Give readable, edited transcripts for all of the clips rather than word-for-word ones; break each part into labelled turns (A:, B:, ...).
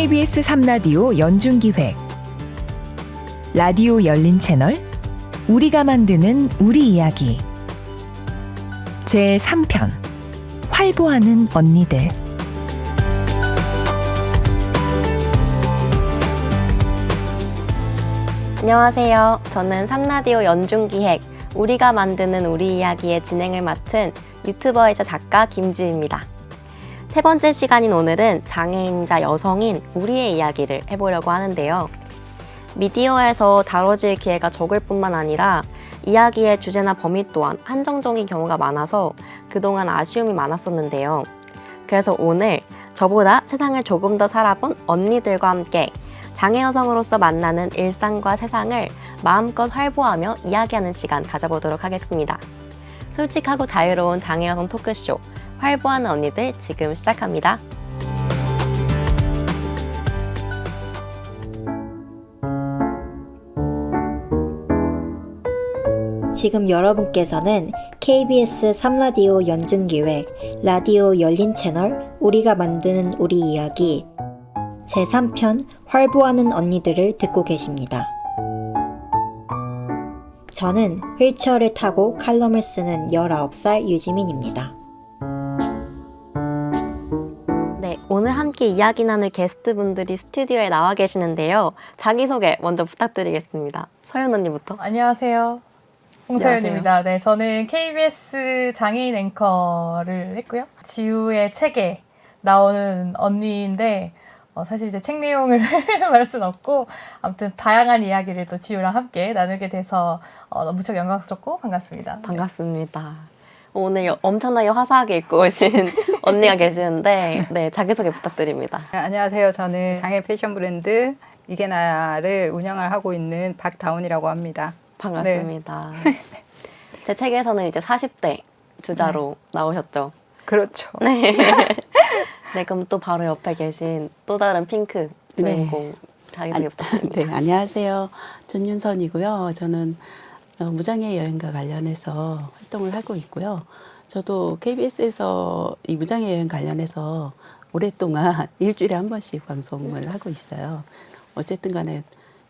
A: KBS 3라디오 연중기획 라디오 열린 채널 우리가 만드는 우리 이야기 제3편 활보하는 언니들.
B: 안녕하세요. 저는 3라디오 연중기획 우리가 만드는 우리 이야기의 진행을 맡은 유튜버이자 작가 김지우입니다. 세 번째 시간인 오늘은 장애인자 여성인 우리의 이야기를 해보려고 하는데요. 미디어에서 다뤄질 기회가 적을 뿐만 아니라 이야기의 주제나 범위 또한 한정적인 경우가 많아서 그동안 아쉬움이 많았었는데요. 그래서 오늘 저보다 세상을 조금 더 살아본 언니들과 함께 장애 여성으로서 만나는 일상과 세상을 마음껏 활보하며 이야기하는 시간 가져보도록 하겠습니다. 솔직하고 자유로운 장애 여성 토크쇼 활보하는 언니들 지금 시작합니다.
C: 지금 여러분께서는 KBS 3라디오 연중기획 라디오 열린 채널 우리가 만드는 우리 이야기 제3편 활보하는 언니들을 듣고 계십니다. 저는 휠체어를 타고 칼럼을 쓰는 19살 유지민입니다.
B: 네, 오늘 함께 이야기 나눌 게스트분들이 스튜디오에 나와 계시는데요. 자기소개 먼저 부탁드리겠습니다. 서윤 언니부터.
D: 안녕하세요. 홍서윤입니다. 네, 저는 KBS 장애인 앵커를 했고요. 지우의 책에 나오는 언니인데 사실 이제 책 내용을 말할 수는 없고 아무튼 다양한 이야기를 또 지우랑 함께 나누게 돼서 무척 영광스럽고 반갑습니다.
B: 반갑습니다. 오늘 엄청나게 화사하게 입고 오신 언니가 계시는데 네, 자기소개 부탁드립니다.
E: 네, 안녕하세요. 저는 장애 패션 브랜드 이게나를 운영을 하고 있는 박다운이라고 합니다.
B: 반갑습니다. 네. 제 책에서는 이제 40대 주자로 나오셨죠?
E: 그렇죠.
B: 네. 네, 그럼 또 바로 옆에 계신 또 다른 핑크 주인공 자기소개 부탁드립니다.
F: 네, 안녕하세요. 전윤선이고요. 저는 무장애 여행과 관련해서 활동을 하고 있고요. 저도 KBS에서 이 무장애 여행 관련해서 오랫동안 일주일에 한 번씩 방송을 하고 있어요. 어쨌든 간에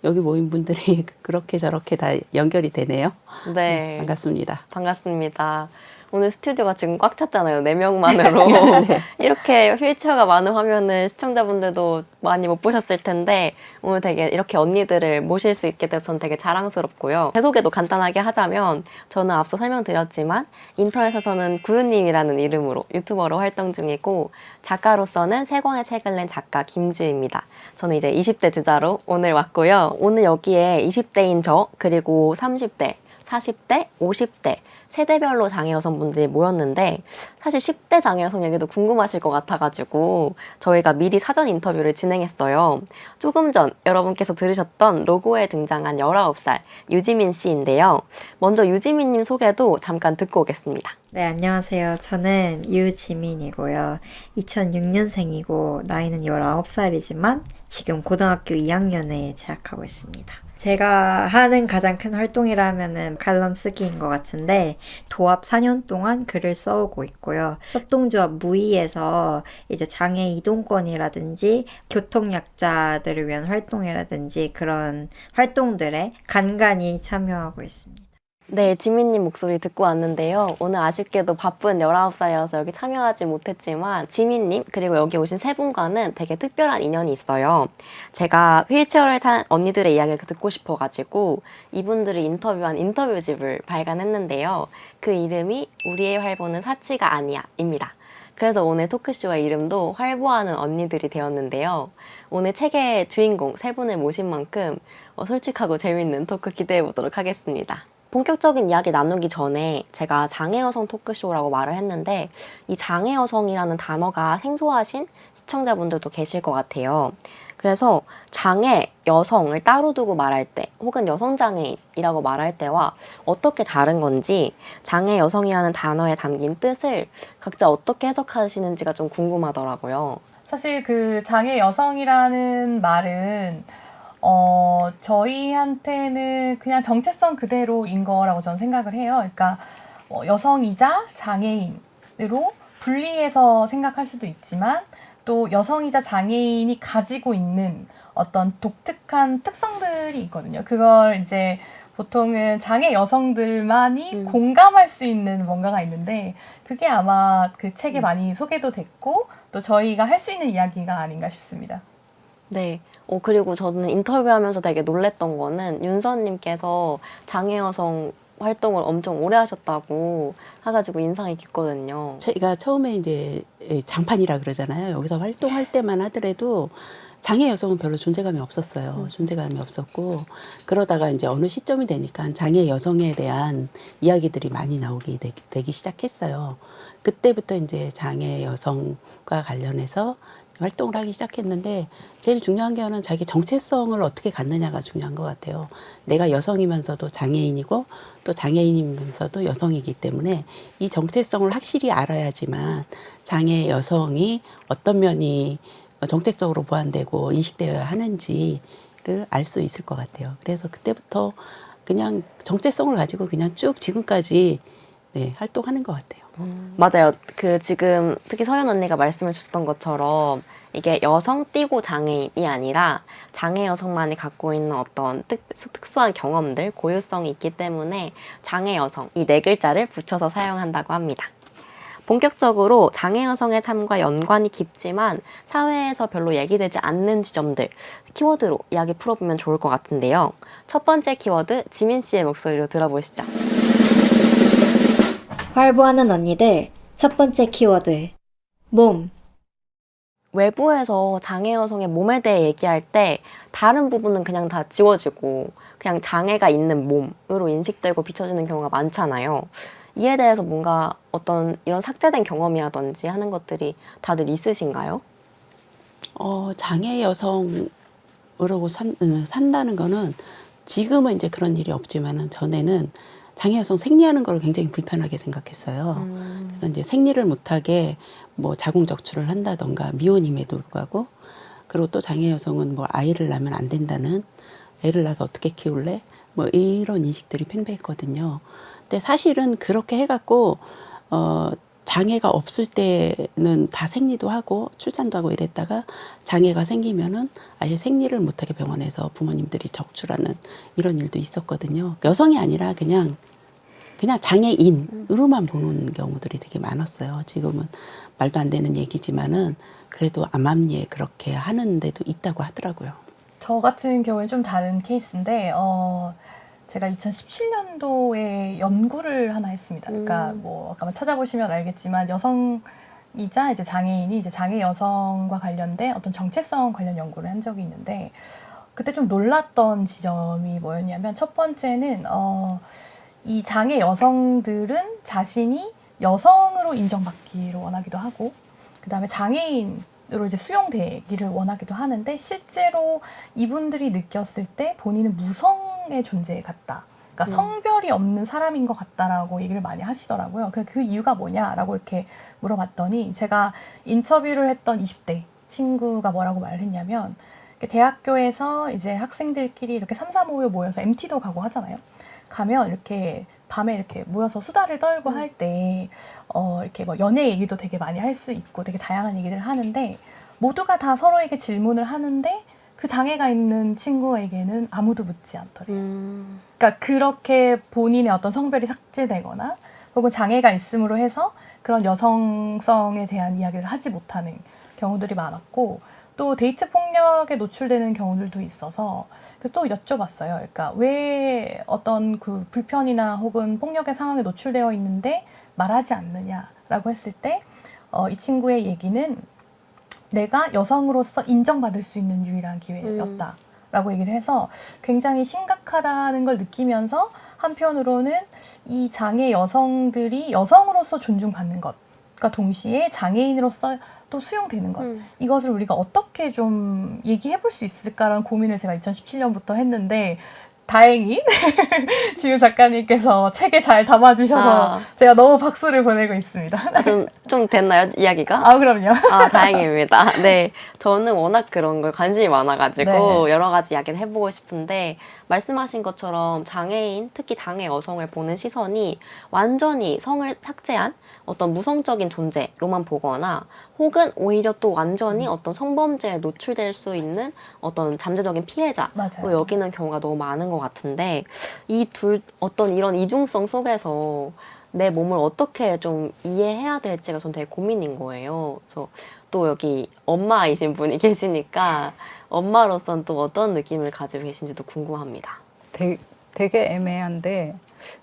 F: 여기 모인 분들이 그렇게 저렇게 다 연결이 되네요.
B: 네.
F: 반갑습니다.
B: 반갑습니다. 오늘 스튜디오가 지금 꽉 찼잖아요. 4명만으로.
F: 네.
B: 이렇게 휠체어가 많은 화면을 시청자분들도 많이 못 보셨을 텐데 오늘 되게 이렇게 언니들을 모실 수 있게 돼서 저는 되게 자랑스럽고요. 제 소개도 간단하게 하자면 저는 앞서 설명드렸지만 인터넷에서는 구유님이라는 이름으로 유튜버로 활동 중이고 작가로서는 3권의 책을 낸 작가 김지우입니다. 저는 이제 20대 주자로 오늘 왔고요. 오늘 여기에 20대인 저 그리고 30대, 40대, 50대 세대별로 장애 여성분들이 모였는데 사실 10대 장애 여성 얘기도 궁금하실 것 같아가지고 저희가 미리 사전 인터뷰를 진행했어요. 조금 전 여러분께서 들으셨던 로고에 등장한 19살 유지민 씨인데요. 먼저 유지민님 소개도 잠깐 듣고 오겠습니다.
C: 네, 안녕하세요. 저는 유지민이고요. 2006년생이고 나이는 19살이지만 지금 고등학교 2학년에 재학하고 있습니다. 제가 하는 가장 큰 활동이라면은 칼럼 쓰기인 것 같은데 도합 4년 동안 글을 써오고 있고요. 협동조합 무이에서 이제 장애 이동권이라든지 교통약자들을 위한 활동이라든지 그런 활동들에 간간히 참여하고 있습니다.
B: 네, 지민님 목소리 듣고 왔는데요. 오늘 아쉽게도 바쁜 19살이어서 여기 참여하지 못했지만 지민님 그리고 여기 오신 세 분과는 되게 특별한 인연이 있어요. 제가 휠체어를 탄 언니들의 이야기를 듣고 싶어가지고 이분들을 인터뷰한 인터뷰집을 발간했는데요. 그 이름이 우리의 활보는 사치가 아니야 입니다. 그래서 오늘 토크쇼의 이름도 활보하는 언니들이 되었는데요. 오늘 책의 주인공 세 분을 모신 만큼 솔직하고 재밌는 토크 기대해 보도록 하겠습니다. 본격적인 이야기 나누기 전에 제가 장애 여성 토크쇼라고 말을 했는데 이 장애 여성이라는 단어가 생소하신 시청자분들도 계실 것 같아요. 그래서 장애 여성을 따로 두고 말할 때 혹은 여성장애인이라고 말할 때와 어떻게 다른 건지 장애 여성이라는 단어에 담긴 뜻을 각자 어떻게 해석하시는지가 좀 궁금하더라고요.
D: 사실 그 장애 여성이라는 말은 저희한테는 그냥 정체성 그대로인 거라고 저는 생각을 해요. 그러니까 여성이자 장애인으로 분리해서 생각할 수도 있지만 또 여성이자 장애인이 가지고 있는 어떤 독특한 특성들이 있거든요. 그걸 이제 보통은 장애 여성들만이 공감할 수 있는 뭔가가 있는데 그게 아마 그 책에 많이 소개도 됐고 또 저희가 할 수 있는 이야기가 아닌가 싶습니다.
B: 네. 그리고 저는 인터뷰하면서 되게 놀랬던 거는 윤서님께서 장애 여성 활동을 엄청 오래 하셨다고 해가지고 인상이 깊거든요.
F: 저희가 처음에 이제 장판이라 그러잖아요. 여기서 활동할 때만 하더라도 장애 여성은 별로 존재감이 없었어요. 존재감이 없었고 그러다가 이제 어느 시점이 되니까 장애 여성에 대한 이야기들이 많이 나오게 되기 시작했어요. 그때부터 이제 장애 여성과 관련해서 활동을 하기 시작했는데 제일 중요한 거는 자기 정체성을 어떻게 갖느냐가 중요한 것 같아요. 내가 여성이면서도 장애인이고 또 장애인이면서도 여성이기 때문에 이 정체성을 확실히 알아야지만 장애 여성이 어떤 면이 정책적으로 보완되고 인식되어야 하는지를 알 수 있을 것 같아요. 그래서 그때부터 그냥 정체성을 가지고 그냥 쭉 지금까지 활동하는 것 같아요.
B: 맞아요. 지금 특히 서연 언니가 말씀해 주셨던 것처럼 이게 여성 띄고 장애인이 아니라 장애 여성만이 갖고 있는 어떤 특수한 경험들, 고유성이 있기 때문에 장애 여성 이 네 글자를 붙여서 사용한다고 합니다. 본격적으로 장애 여성의 삶과 연관이 깊지만 사회에서 별로 얘기되지 않는 지점들, 키워드로 이야기 풀어보면 좋을 것 같은데요. 첫 번째 키워드, 지민 씨의 목소리로 들어보시죠.
C: 활보하는 언니들 첫 번째 키워드 몸.
B: 외부에서 장애 여성의 몸에 대해 얘기할 때 다른 부분은 그냥 다 지워지고 그냥 장애가 있는 몸으로 인식되고 비춰지는 경우가 많잖아요. 이에 대해서 뭔가 어떤 이런 삭제된 경험이라든지 하는 것들이 다들 있으신가요?
F: 장애 여성으로 산다는 거는 지금은 이제 그런 일이 없지만은 전에는 장애 여성 생리하는 걸 굉장히 불편하게 생각했어요. 그래서 이제 생리를 못하게 뭐 자궁적출을 한다던가 미혼임에도 불구하고 그리고 또 장애 여성은 뭐 아이를 낳으면 안 된다는 애를 낳아서 어떻게 키울래? 뭐 이런 인식들이 팽배했거든요. 근데 사실은 그렇게 해갖고 장애가 없을 때는 다 생리도 하고 출산도 하고 이랬다가 장애가 생기면은 아예 생리를 못하게 병원에서 부모님들이 적출하는 이런 일도 있었거든요. 여성이 아니라 그냥 장애인으로만 보는 경우들이 되게 많았어요. 지금은 말도 안 되는 얘기지만은 그래도 암암리에 그렇게 하는 데도 있다고 하더라고요.
D: 저 같은 경우에는 좀 다른 케이스인데 제가 2017년도에 연구를 하나 했습니다. 그러니까 뭐 아까 찾아보시면 알겠지만 여성이자 이제 장애인이 이제 장애 여성과 관련된 어떤 정체성 관련 연구를 한 적이 있는데 그때 좀 놀랐던 지점이 뭐였냐면 첫 번째는 이 장애 여성들은 자신이 여성으로 인정받기를 원하기도 하고 그 다음에 장애인으로 이제 수용되기를 원하기도 하는데 실제로 이분들이 느꼈을 때 본인은 무성의 존재 같다. 그러니까 성별이 없는 사람인 것 같다라고 얘기를 많이 하시더라고요. 그 이유가 뭐냐라고 이렇게 물어봤더니 제가 인터뷰를 했던 20대 친구가 뭐라고 말을 했냐면 대학교에서 이제 학생들끼리 이렇게 3, 4, 5에 모여서 MT도 가고 하잖아요. 가면 이렇게 밤에 이렇게 모여서 수다를 떨고 할 때 이렇게 뭐 연애 얘기도 되게 많이 할 수 있고 되게 다양한 얘기를 하는데 모두가 다 서로에게 질문을 하는데 그 장애가 있는 친구에게는 아무도 묻지 않더래요. 그러니까 그렇게 본인의 어떤 성별이 삭제되거나 혹은 장애가 있음으로 해서 그런 여성성에 대한 이야기를 하지 못하는 경우들이 많았고 또 데이트 폭력에 노출되는 경우들도 있어서 그래서 또 여쭤봤어요. 그러니까 왜 어떤 그 불편이나 혹은 폭력의 상황에 노출되어 있는데 말하지 않느냐라고 했을 때 이 친구의 얘기는 내가 여성으로서 인정받을 수 있는 유일한 기회였다라고 얘기를 해서 굉장히 심각하다는 걸 느끼면서 한편으로는 이 장애 여성들이 여성으로서 존중받는 것과 동시에 장애인으로서 또 수용되는 것 이것을 우리가 어떻게 좀 얘기해 볼 수 있을까라는 고민을 제가 2017년부터 했는데 다행히 지우 작가님께서 책에 잘 담아주셔서 제가 너무 박수를 보내고 있습니다.
B: 좀 됐나요, 이야기가?
D: 그럼요.
B: 다행입니다. 네, 저는 워낙 그런 걸 관심이 많아가지고
D: 네네.
B: 여러 가지 이야기를 해보고 싶은데 말씀하신 것처럼 장애인, 특히 장애 여성을 보는 시선이 완전히 성을 삭제한 어떤 무성적인 존재로만 보거나 혹은 오히려 또 완전히 어떤 성범죄에 노출될 수 있는 어떤 잠재적인 피해자로
D: 맞아요.
B: 여기는 경우가 너무 많은 것 같은데 이 둘 어떤 이런 이중성 속에서 내 몸을 어떻게 좀 이해해야 될지가 전 되게 고민인 거예요. 그래서 또 여기 엄마이신 분이 계시니까 엄마로서는 또 어떤 느낌을 가지고 계신지도 궁금합니다.
E: 되게 애매한데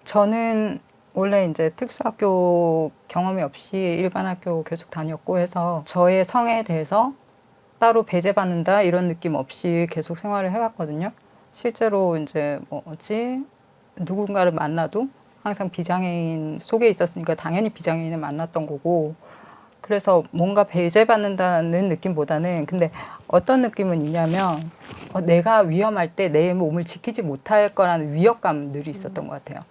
E: 저는 원래 이제 특수학교 경험이 없이 일반 학교 계속 다녔고 해서 저의 성에 대해서 따로 배제받는다 이런 느낌 없이 계속 생활을 해왔거든요. 실제로 이제 누군가를 만나도 항상 비장애인 속에 있었으니까 당연히 비장애인을 만났던 거고 그래서 뭔가 배제받는다는 느낌보다는 근데 어떤 느낌은 있냐면 내가 위험할 때 내 몸을 지키지 못할 거라는 위협감들이 있었던 것 같아요.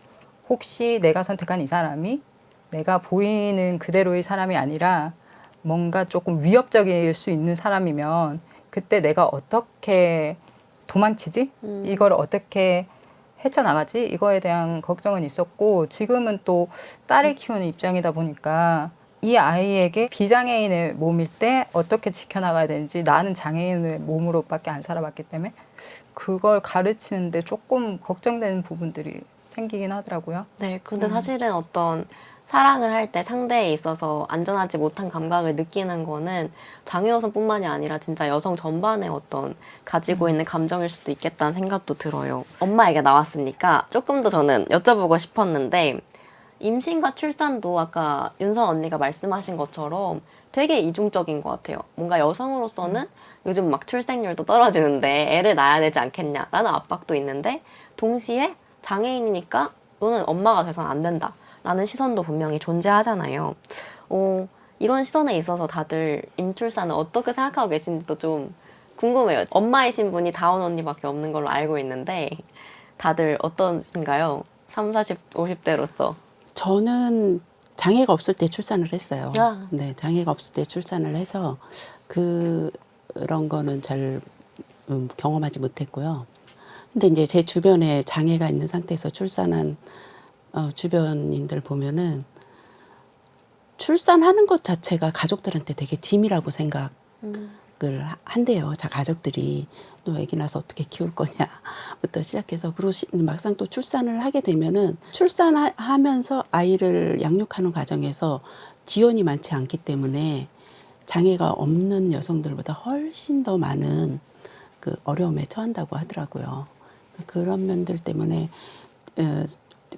E: 혹시 내가 선택한 이 사람이 내가 보이는 그대로의 사람이 아니라 뭔가 조금 위협적일 수 있는 사람이면 그때 내가 어떻게 도망치지? 이걸 어떻게 헤쳐나가지? 이거에 대한 걱정은 있었고 지금은 또 딸을 키우는 입장이다 보니까 이 아이에게 비장애인의 몸일 때 어떻게 지켜나가야 되는지 나는 장애인의 몸으로밖에 안 살아봤기 때문에 그걸 가르치는데 조금 걱정되는 부분들이 생기긴 하더라고요.
B: 네, 그런데 사실은 어떤 사랑을 할 때 상대에 있어서 안전하지 못한 감각을 느끼는 거는 장애 여성뿐만이 아니라 진짜 여성 전반의 어떤 가지고 있는 감정일 수도 있겠다는 생각도 들어요. 엄마 얘기가 나왔으니까 조금 더 저는 여쭤보고 싶었는데 임신과 출산도 아까 윤선 언니가 말씀하신 것처럼 되게 이중적인 것 같아요. 뭔가 여성으로서는 요즘 막 출생률도 떨어지는데 애를 낳아야 되지 않겠냐라는 압박도 있는데 동시에 장애인이니까 너는 엄마가 돼서는 안 된다 라는 시선도 분명히 존재하잖아요. 이런 시선에 있어서 다들 임출산을 어떻게 생각하고 계신지도 좀 궁금해요. 엄마이신 분이 다운 언니밖에 없는 걸로 알고 있는데 다들 어떠신가요? 30, 40, 50대로서.
F: 저는 장애가 없을 때 출산을 했어요.
B: 야.
F: 네, 장애가 없을 때 출산을 해서 그런 거는 잘 경험하지 못했고요. 근데 이제 제 주변에 장애가 있는 상태에서 출산한 주변인들 보면은 출산하는 것 자체가 가족들한테 되게 짐이라고 생각을 한대요. 자, 가족들이 너 애기 낳아서 어떻게 키울 거냐부터 시작해서 그리고 막상 또 출산을 하게 되면은 출산하면서 아이를 양육하는 과정에서 지원이 많지 않기 때문에 장애가 없는 여성들보다 훨씬 더 많은 그 어려움에 처한다고 하더라고요. 그런 면들 때문에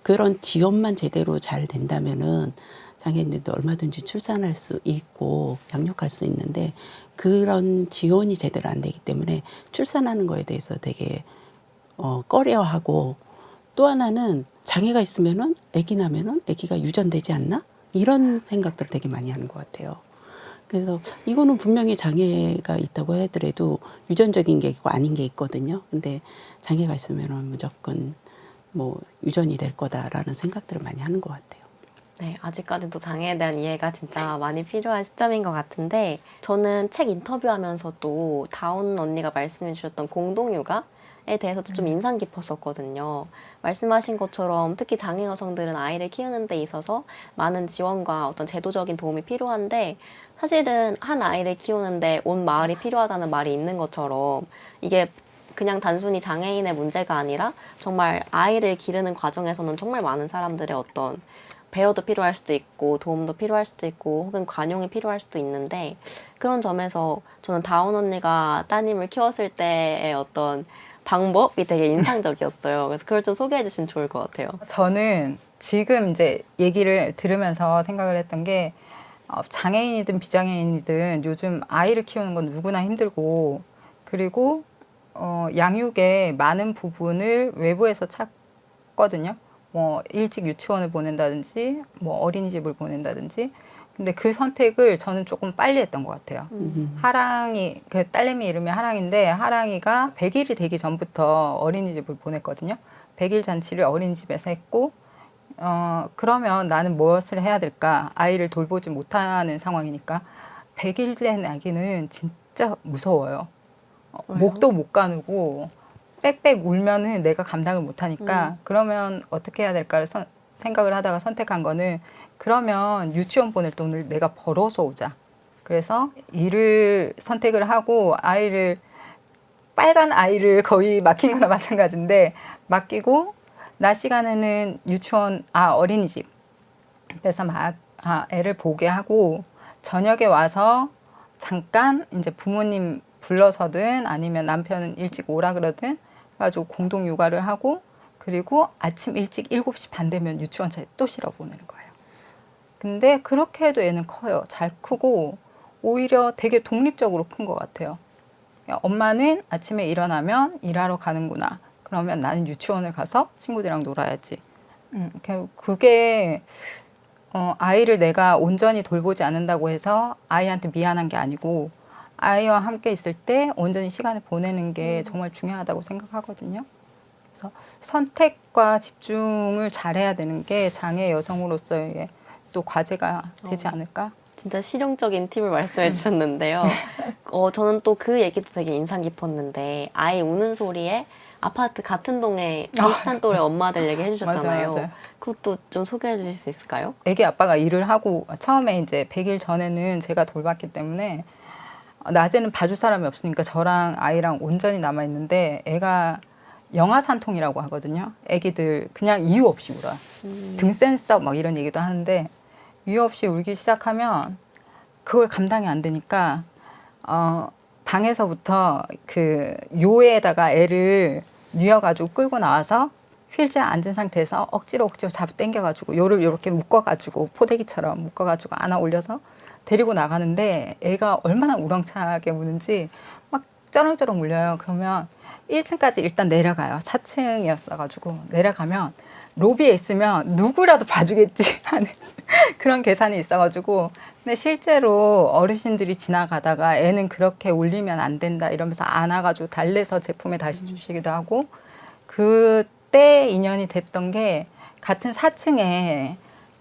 F: 그런 지원만 제대로 잘 된다면은 장애인들도 얼마든지 출산할 수 있고 양육할 수 있는데 그런 지원이 제대로 안 되기 때문에 출산하는 거에 대해서 되게 꺼려하고 또 하나는 장애가 있으면은 아기 나면은 아기가 유전되지 않나? 이런 생각들을 되게 많이 하는 것 같아요. 그래서 이거는 분명히 장애가 있다고 하더라도 유전적인 게 있고 아닌 게 있거든요. 근데 장애가 있으면은 무조건 뭐 유전이 될 거다라는 생각들을 많이 하는 것 같아요.
B: 네, 아직까지도 장애에 대한 이해가 진짜 많이 필요한 시점인 것 같은데 저는 책 인터뷰하면서도 다운 언니가 말씀해 주셨던 공동육아에 대해서도 좀 인상 깊었었거든요. 말씀하신 것처럼 특히 장애 여성들은 아이를 키우는 데 있어서 많은 지원과 어떤 제도적인 도움이 필요한데 사실은 한 아이를 키우는데 온 마을이 필요하다는 말이 있는 것처럼 이게 그냥 단순히 장애인의 문제가 아니라 정말 아이를 기르는 과정에서는 정말 많은 사람들의 어떤 배려도 필요할 수도 있고 도움도 필요할 수도 있고 혹은 관용이 필요할 수도 있는데 그런 점에서 저는 다운 언니가 따님을 키웠을 때의 어떤 방법이 되게 인상적이었어요. 그래서 그걸 좀 소개해 주시면 좋을 것 같아요.
E: 저는 지금 이제 얘기를 들으면서 생각을 했던 게 장애인이든 비장애인이든 요즘 아이를 키우는 건 누구나 힘들고 그리고 양육의 많은 부분을 외부에서 찾거든요. 뭐 일찍 유치원을 보낸다든지 뭐 어린이집을 보낸다든지 근데 그 선택을 저는 조금 빨리 했던 것 같아요. 하랑이 그 딸내미 이름이 하랑인데 하랑이가 100일이 되기 전부터 어린이집을 보냈거든요. 100일 잔치를 어린이집에서 했고 그러면 나는 무엇을 해야 될까? 아이를 돌보지 못하는 상황이니까 100일 된 아기는 진짜 무서워요. 목도 못 가누고 빽빽 울면은 내가 감당을 못하니까 그러면 어떻게 해야 될까를 생각을 하다가 선택한 거는 그러면 유치원 보낼 돈을 내가 벌어서 오자. 그래서 일을 선택을 하고 빨간 아이를 거의 맡긴 거나 마찬가지인데 맡기고 낮 시간에는 유치원, 어린이집에서 애를 보게 하고 저녁에 와서 잠깐 이제 부모님 불러서든 아니면 남편은 일찍 오라 그러든 해가지고 공동 육아를 하고 그리고 아침 일찍 7시 반 되면 유치원차에 또 실어 보내는 거예요. 근데 그렇게 해도 애는 커요. 잘 크고 오히려 되게 독립적으로 큰 것 같아요. 엄마는 아침에 일어나면 일하러 가는구나. 그러면 나는 유치원을 가서 친구들이랑 놀아야지. 그게 아이를 내가 온전히 돌보지 않는다고 해서 아이한테 미안한 게 아니고 아이와 함께 있을 때 온전히 시간을 보내는 게 정말 중요하다고 생각하거든요. 그래서 선택과 집중을 잘해야 되는 게 장애 여성으로서의 또 과제가 되지 않을까?
B: 진짜 실용적인 팁을 말씀해 주셨는데요. 저는 또 그 얘기도 되게 인상 깊었는데 아이 우는 소리에 아파트 같은 동에 비슷한 또래 엄마들 얘기해 주셨잖아요.
E: 맞아요.
B: 그것도 좀 소개해 주실 수 있을까요?
E: 애기 아빠가 일을 하고 처음에 이제 100일 전에는 제가 돌봤기 때문에 낮에는 봐줄 사람이 없으니까 저랑 아이랑 온전히 남아 있는데 애가 영아산통이라고 하거든요. 애기들 그냥 이유 없이 울어요. 등 센서 막 이런 얘기도 하는데 이유 없이 울기 시작하면 그걸 감당이 안 되니까 방에서부터 그 요에다가 애를 뉘어가지고 끌고 나와서 휠체어 앉은 상태에서 억지로 잡아 당겨가지고 요를 이렇게 묶어가지고 포대기처럼 묶어가지고 안아 올려서 데리고 나가는데 애가 얼마나 우렁차게 우는지 막 쩌렁쩌렁 울려요. 그러면 1층까지 일단 내려가요. 4층이었어가지고 내려가면 로비에 있으면 누구라도 봐주겠지 하는 그런 계산이 있어가지고 근데 실제로 어르신들이 지나가다가 애는 그렇게 울리면 안 된다 이러면서 안아가지고 달래서 제품에 다시 주시기도 하고 그때 인연이 됐던 게 같은 4층에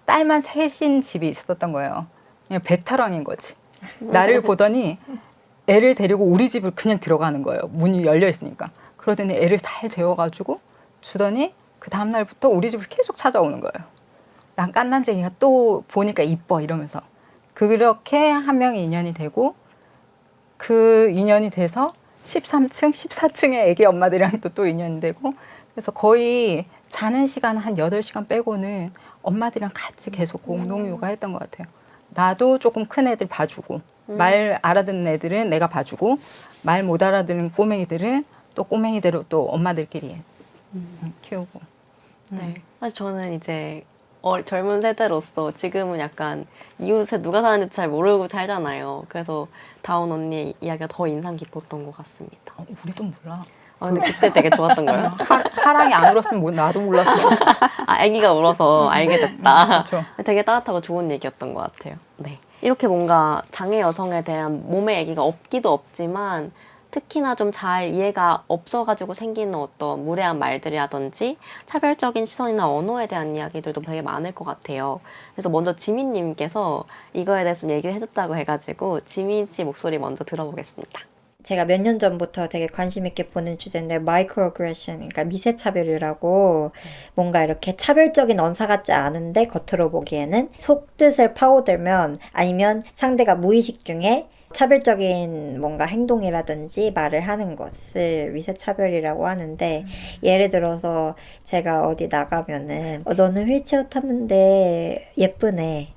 E: 딸만 셋인 집이 있었던 거예요. 그냥 배타랑인 거지. 나를 보더니 애를 데리고 우리 집을 그냥 들어가는 거예요. 문이 열려 있으니까. 그러더니 애를 잘 재워가지고 주더니 그 다음날부터 우리 집을 계속 찾아오는 거예요. 난 깐난쟁이가 또 보니까 이뻐 이러면서. 그렇게 한 명이 인연이 되고 그 인연이 돼서 13층, 14층의 애기 엄마들이랑 또 인연이 되고 그래서 거의 자는 시간 한 8시간 빼고는 엄마들이랑 같이 계속 공동육아 했던 것 같아요. 나도 조금 큰 애들 봐주고 말 알아듣는 애들은 내가 봐주고 말 못 알아듣는 꼬맹이들은 또 꼬맹이대로 또 엄마들끼리 키우고.
B: 네. 사실 저는 이제 젊은 세대로서 지금은 약간 이웃에 누가 사는지 잘 모르고 살잖아요. 그래서 다운 언니의 이야기가 더 인상 깊었던 것 같습니다.
E: 우리도 몰라.
B: 근데 그때 되게 좋았던 거예요.
E: 하랑이 안 울었으면 나도 몰랐어.
B: 아기가 울어서 알게 됐다.
E: 그렇죠.
B: 되게 따뜻하고 좋은 얘기였던 것 같아요. 네. 이렇게 뭔가 장애 여성에 대한 몸의 얘기가 없기도 없지만 특히나 좀 잘 이해가 없어가지고 생기는 어떤 무례한 말들이라든지 차별적인 시선이나 언어에 대한 이야기들도 되게 많을 것 같아요. 그래서 먼저 지민님께서 이거에 대해서 좀 얘기를 해줬다고 해가지고 지민 씨 목소리 먼저 들어보겠습니다.
C: 제가 몇 년 전부터 되게 관심 있게 보는 주제인데 마이크로그레션, 그러니까 미세차별이라고 뭔가 이렇게 차별적인 언사 같지 않은데 겉으로 보기에는 속뜻을 파고들면 아니면 상대가 무의식 중에 차별적인 뭔가 행동이라든지 말을 하는 것을 미세차별이라고 하는데 예를 들어서 제가 어디 나가면은 너는 휠체어 탔는데 예쁘네.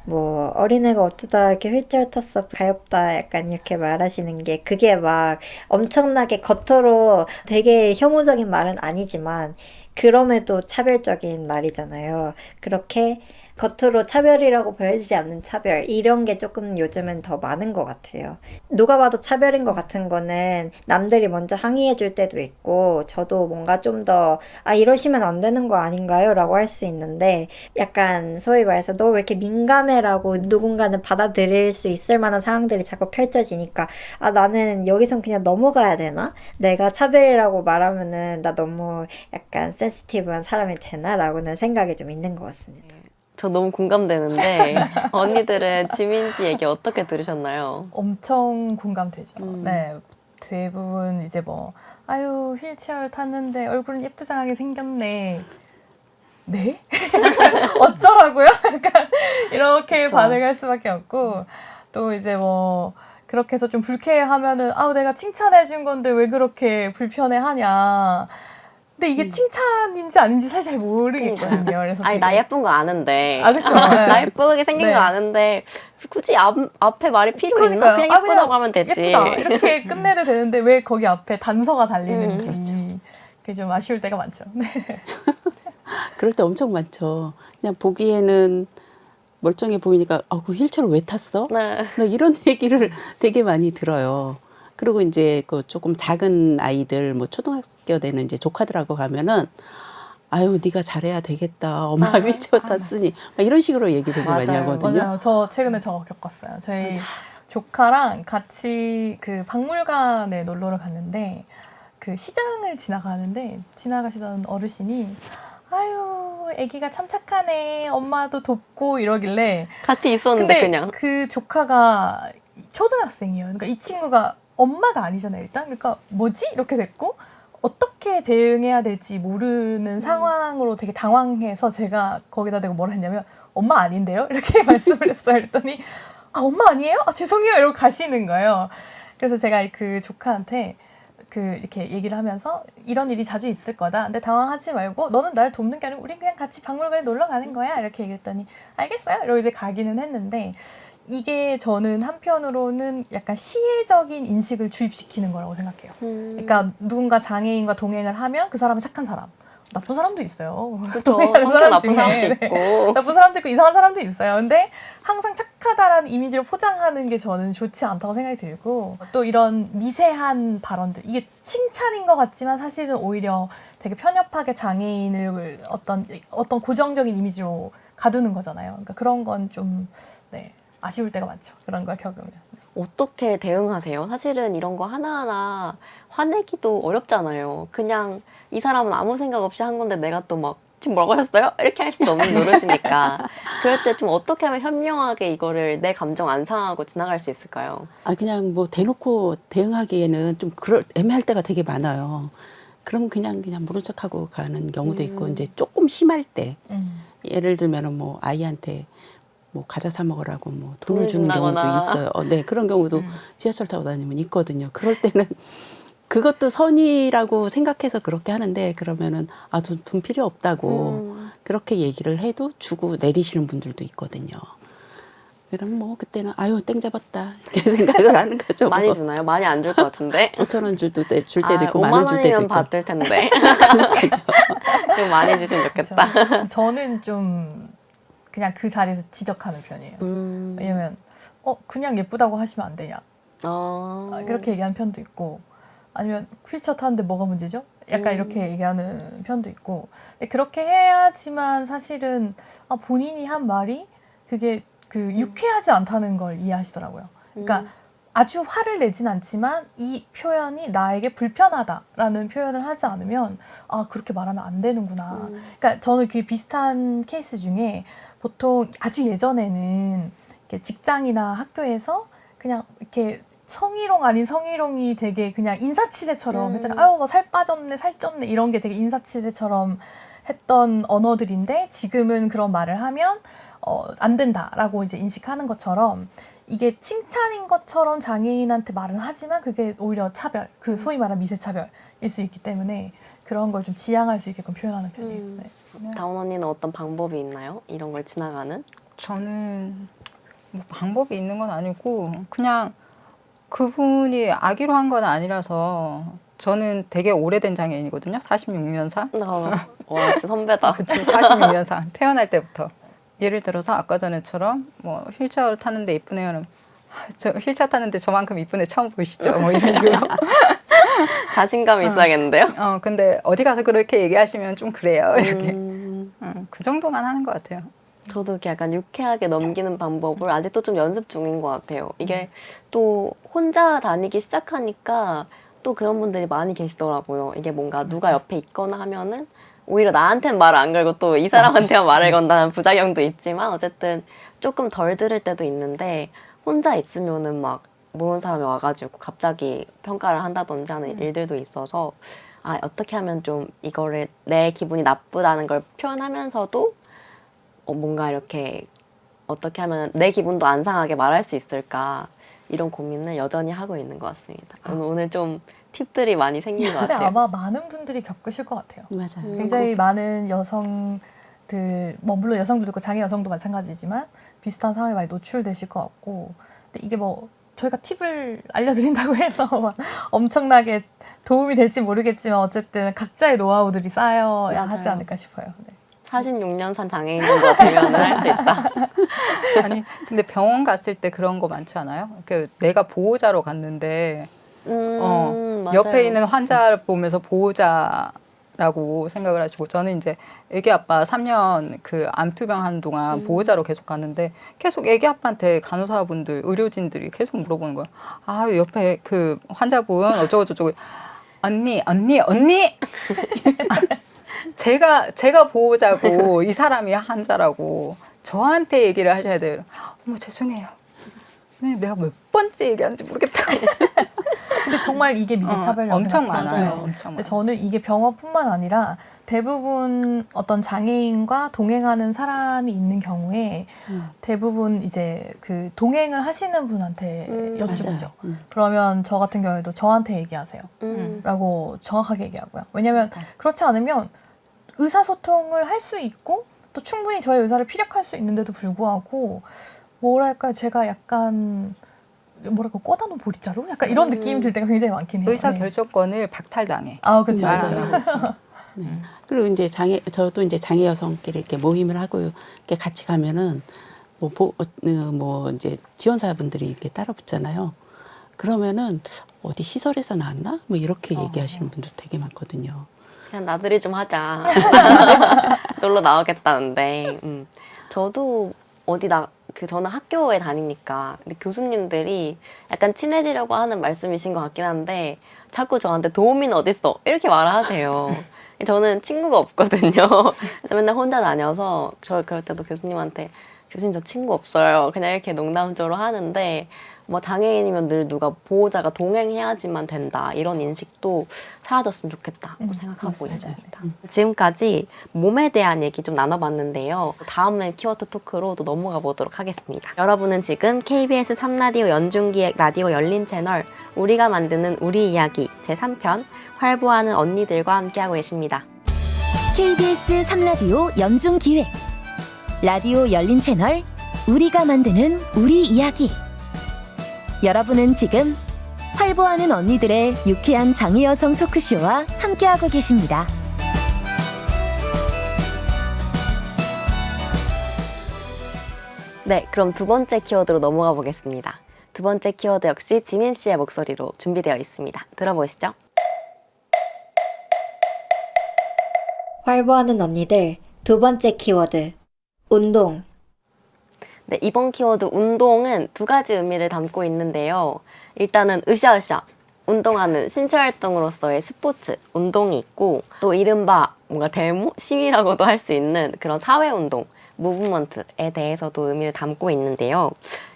C: 뭐 어린애가 어쩌다 이렇게 휠체어 탔어 가엾다 약간 이렇게 말하시는 게 그게 막 엄청나게 겉으로 되게 혐오적인 말은 아니지만 그럼에도 차별적인 말이잖아요. 그렇게 겉으로 차별이라고 보여지지 않는 차별 이런 게 조금 요즘은 더 많은 것 같아요. 누가 봐도 차별인 것 같은 거는 남들이 먼저 항의해 줄 때도 있고 저도 뭔가 좀 더 이러시면 안 되는 거 아닌가요? 라고 할 수 있는데 약간 소위 말해서 너 왜 이렇게 민감해? 라고 누군가는 받아들일 수 있을 만한 상황들이 자꾸 펼쳐지니까 나는 여기선 그냥 넘어가야 되나? 내가 차별이라고 말하면은 나 너무 약간 센시티브한 사람이 되나? 라고는 생각이 좀 있는 것 같습니다.
B: 저 너무 공감되는데 언니들은 지민 씨 얘기 어떻게 들으셨나요?
D: 엄청 공감되죠. 네. 대부분 이제 아유, 휠체어를 탔는데 얼굴은 예쁘장하게 생겼네. 네? 어쩌라고요? 약간 이렇게
B: 그쵸.
D: 반응할 수밖에 없고 또 이제 뭐 그렇게 해서 좀 불쾌해하면은 아우 내가 칭찬해준 건데 왜 그렇게 불편해하냐. 근데 이게 칭찬인지 아닌지 사실 잘 모르겠거든요. 그래서
B: 아니,
D: 되게-
B: 나 예쁜 거 아는데.
D: 아 그렇죠.
B: 나 예쁘게 생긴
D: 네.
B: 거 아는데 굳이 앞에 말이 필요 있나?
D: 그러니까요.
B: 그냥
D: 아,
B: 예쁘다고 하면 되지.
D: 예쁘다 이렇게 끝내도 되는데 왜 거기 앞에 단서가 달리는지
B: 그렇죠.
D: 그게 좀 아쉬울 때가 많죠. 네.
F: 그럴 때 엄청 많죠. 그냥 보기에는 멀쩡해 보이니까 그 휠체어를 왜 탔어?
B: 네.
F: 나 이런 얘기를 되게 많이 들어요. 그리고 이제 그 조금 작은 아이들 뭐 초등학교 되는 이제 조카들하고 가면은 아유 네가 잘해야 되겠다. 엄마 휠체어 탔으니 막 이런 식으로 얘기 되게 많이
B: 맞아요.
F: 하거든요.
D: 맞아요. 저 최근에 저거 겪었어요. 저희 조카랑 같이 그 박물관에 놀러를 갔는데 그 시장을 지나가는데 지나가시던 어르신이 아유 아기가 참 착하네. 엄마도 돕고 이러길래
B: 같이 있었는데
D: 근데
B: 그냥.
D: 그 조카가 초등학생이에요. 그러니까 이 친구가 엄마가 아니잖아요. 일단 그러니까 뭐지? 이렇게 됐고 어떻게 대응해야 될지 모르는 상황으로 되게 당황해서 제가 거기다 대고 뭐라 했냐면 엄마 아닌데요? 이렇게 말씀을 했어요. 그랬더니 아 엄마 아니에요? 아 죄송해요. 이러고 가시는 거예요. 그래서 제가 그 조카한테 그 이렇게 얘기를 하면서 이런 일이 자주 있을 거다. 근데 당황하지 말고 너는 날 돕는 게 아니고 우리 그냥 같이 박물관에 놀러 가는 거야. 이렇게 얘기했더니 알겠어요. 이러고 이제 가기는 했는데 이게 저는 한편으로는 약간 시혜적인 인식을 주입시키는 거라고 생각해요. 그러니까 누군가 장애인과 동행을 하면 그 사람은 착한 사람. 나쁜 사람도 있어요.
B: 그렇죠.
D: 동행하는
B: 성격 나쁜
D: 중에.
B: 사람도
D: 네.
B: 있고.
D: 나쁜 사람도 있고 이상한 사람도 있어요. 근데 항상 착하다라는 이미지를 포장하는 게 저는 좋지 않다고 생각이 들고 또 이런 미세한 발언들 이게 칭찬인 것 같지만 사실은 오히려 되게 편협하게 장애인을 어떤 고정적인 이미지로 가두는 거잖아요. 그러니까 그런 건 좀 네, 아쉬울 때가 많죠. 그런 걸 겪으면.
B: 어떻게 대응하세요? 사실은 이런 거 하나하나 화내기도 어렵잖아요. 그냥 이 사람은 아무 생각 없이 한 건데 내가 또 막 지금 뭐라고 하셨어요? 이렇게 할 수도 없는 노릇이니까. 그럴 때 좀 어떻게 하면 현명하게 이거를 내 감정 안 상하고 지나갈 수 있을까요?
F: 그냥 뭐 대놓고 대응하기에는 좀 애매할 때가 되게 많아요. 그럼 그냥 모른 척하고 가는 경우도 있고 이제 조금 심할 때 예를 들면은 뭐 아이한테 뭐 과자 사 먹으라고 뭐 돈을 주는 경우도
B: 준다거나.
F: 있어요. 네, 그런 경우도 지하철 타고 다니면 있거든요. 그럴 때는 그것도 선의라고 생각해서 그렇게 하는데 그러면은 돈 필요 없다고 그렇게 얘기를 해도 주고 내리시는 분들도 있거든요. 그럼 뭐 그때는 아유 땡 잡았다 이렇게 생각을 하는 거죠.
B: 많이
F: 뭐.
B: 주나요? 많이 안 줄 것 같은데.
F: 5,000원 줄 때도 있고
B: 5만
F: 10,000원 줄 때도
B: 원이면
F: 있고.
B: 받을 텐데. 좀 많이 주시면 좋겠다.
D: 그렇죠. 저는 좀 그냥 그 자리에서 지적하는 편이에요. 왜냐면 그냥 예쁘다고 하시면 안 되냐. 그렇게 얘기하는 편도 있고 아니면 휠체어 타는데 뭐가 문제죠? 약간 이렇게 얘기하는 편도 있고 근데 그렇게 해야지만 사실은 본인이 한 말이 그게 그 유쾌하지 않다는 걸 이해하시더라고요. 그러니까 아주 화를 내진 않지만 이 표현이 나에게 불편하다라는 표현을 하지 않으면 그렇게 말하면 안 되는구나. 그러니까 저는 그 비슷한 케이스 중에 보통 아주 예전에는 이렇게 직장이나 학교에서 그냥 이렇게 성희롱 아닌 성희롱이 되게 그냥 인사치레처럼 했잖아요. 아유 뭐 살 빠졌네 살 쪘네 이런 게 되게 인사치레처럼 했던 언어들인데 지금은 그런 말을 하면 안 된다라고 이제 인식하는 것처럼 이게 칭찬인 것처럼 장애인한테 말은 하지만 그게 오히려 차별, 그 소위 말하는 미세차별일 수 있기 때문에 그런 걸 좀 지양할 수 있게끔 표현하는 편이에요. 네.
B: 다운 언니는 어떤 방법이 있나요? 이런 걸 지나가는?
E: 저는 뭐 방법이 있는 건 아니고 그냥 그분이 아기로 한 건 아니라서 저는 되게 오래된 장애인이거든요. 46년사.
B: 와, 진짜 선배다.
E: 그치, 46년사. 태어날 때부터. 예를 들어서 아까 전에처럼 뭐 휠체어를 탔는데 이쁜 애는 저 휠체어 탔는데 저만큼 이쁜 애 처음 보이시죠? 뭐 이런 식으로.
B: 자신감이 있어야겠는데요?
E: 근데 어디 가서 그렇게 얘기하시면 좀 그래요. 이렇게. 그 정도만 하는 것 같아요.
B: 저도 이렇게 약간 유쾌하게 넘기는 방법을 아직도 좀 연습 중인 것 같아요. 이게 또 혼자 다니기 시작하니까 또 그런 분들이 많이 계시더라고요. 이게 뭔가 누가 옆에 있거나 하면은 오히려 나한테는 말을 안 걸고 또 이 사람한테만 말을 건다는 부작용도 있지만 어쨌든 조금 덜 들을 때도 있는데 혼자 있으면은 막 모르는 사람이 와가지고 갑자기 평가를 한다든지 하는 일들도 있어서 어떻게 하면 좀 이거를 내 기분이 나쁘다는 걸 표현하면서도 뭔가 이렇게 어떻게 하면 내 기분도 안 상하게 말할 수 있을까 이런 고민을 여전히 하고 있는 것 같습니다. 오늘 좀 팁들이 많이 생긴 것
D: 근데
B: 같아요.
D: 아마 많은 분들이 겪으실 것 같아요.
F: 맞아요.
D: 굉장히 많은 여성들, 뭐 물론 여성들도 있고 장애 여성도 마찬가지지만 비슷한 상황에 많이 노출되실 것 같고, 근데 이게 뭐 저희가 팁을 알려드린다고 해서 막 엄청나게 도움이 될지 모르겠지만 어쨌든 각자의 노하우들이 쌓여야
B: 맞아요.
D: 하지 않을까 싶어요. 네.
B: 46년 산 장애인도 되면 할 수 있다.
E: 아니 근데 병원 갔을 때 그런 거 많지 않아요? 그 내가 보호자로 갔는데
B: 맞아요.
E: 옆에 있는 환자를 보면서 보호자라고 생각을 하시고, 저는 이제 애기 아빠 3년 그 암투병 하는 동안 보호자로 계속 갔는데 계속 애기 아빠한테 간호사분들, 의료진들이 계속 물어보는 거야. 아, 옆에 그 환자분 어쩌고 저쩌고, 언니 제가 보호자고 이 사람이 환자라고 저한테 얘기를 하셔야 돼요. 어머 죄송해요. 네, 내가 몇 번째 얘기하는지 모르겠다고.
D: 근데 정말 이게 미세차별이라고
E: 엄청
D: 생각해요.
E: 많아요.
B: 맞아요.
E: 엄청
D: 근데
E: 많아요.
D: 저는 이게 병원뿐만 아니라 대부분 어떤 장애인과 동행하는 사람이 있는 경우에 대부분 이제 그 동행을 하시는 분한테 여쭈죠. 그러면 저 같은 경우에도 저한테 얘기하세요. 라고 정확하게 얘기하고요. 왜냐면 그렇지 않으면 의사소통을 할 수 있고 또 충분히 저의 의사를 피력할 수 있는데도 불구하고 뭐랄까요, 제가 약간 뭐랄까 꼬다 놓은 보리자루? 약간 이런 느낌이 들 때가 굉장히 많긴 해요.
E: 의사
D: 네.
E: 결정권을 박탈당해.
D: 아, 그렇죠.
F: 맞아요.
D: 맞아요.
F: 네. 그리고 이제 저도 이제 장애 여성끼리 이렇게 모임을 하고 이렇게 같이 가면은 뭐 이제 지원사분들이 이렇게 따라 붙잖아요. 그러면은 어디 시설에서 나왔나? 뭐 이렇게 얘기하시는 분들 되게 많거든요.
B: 그냥 나들이 좀 하자. 놀러 나오겠다는데. 저도 저는 학교에 다니니까 근데 교수님들이 약간 친해지려고 하는 말씀이신 것 같긴 한데 자꾸 저한테 도우미는 어딨어? 이렇게 말하세요. 저는 친구가 없거든요. 맨날 혼자 다녀서 저 그럴 때도 교수님한테 교수님 저 친구 없어요. 그냥 이렇게 농담적으로 하는데 뭐 장애인이면 늘 누가 보호자가 동행해야지만 된다 이런 인식도 사라졌으면 좋겠다고 생각하고
D: 맞습니다.
B: 있습니다. 지금까지 몸에 대한 얘기 좀 나눠봤는데요. 다음은 키워드 토크로 또 넘어가 보도록 하겠습니다. 여러분은 지금 KBS 3라디오 연중기획 라디오 열린 채널 우리가 만드는 우리 이야기 제3편 활보하는 언니들과 함께하고 계십니다.
A: KBS 3라디오 연중 기획 라디오 열린 채널 우리가 만드는 우리 이야기. 여러분은 지금 활보하는 언니들의 유쾌한 장애 여성 토크쇼와 함께하고 계십니다.
B: 네, 그럼 두 번째 키워드로 넘어가 보겠습니다. 두 번째 키워드 역시 지민 씨의 목소리로 준비되어 있습니다. 들어보시죠.
C: 활보하는 언니들 두 번째 키워드 운동.
B: 네, 이번 키워드 운동은 두 가지 의미를 담고 있는데요. 일단은 으쌰으쌰 운동하는 신체 활동으로서의 스포츠 운동이 있고 또 이른바 뭔가 데모 시위라고도 할 수 있는 그런 사회 운동 무브먼트에 대해서도 의미를 담고 있는데요.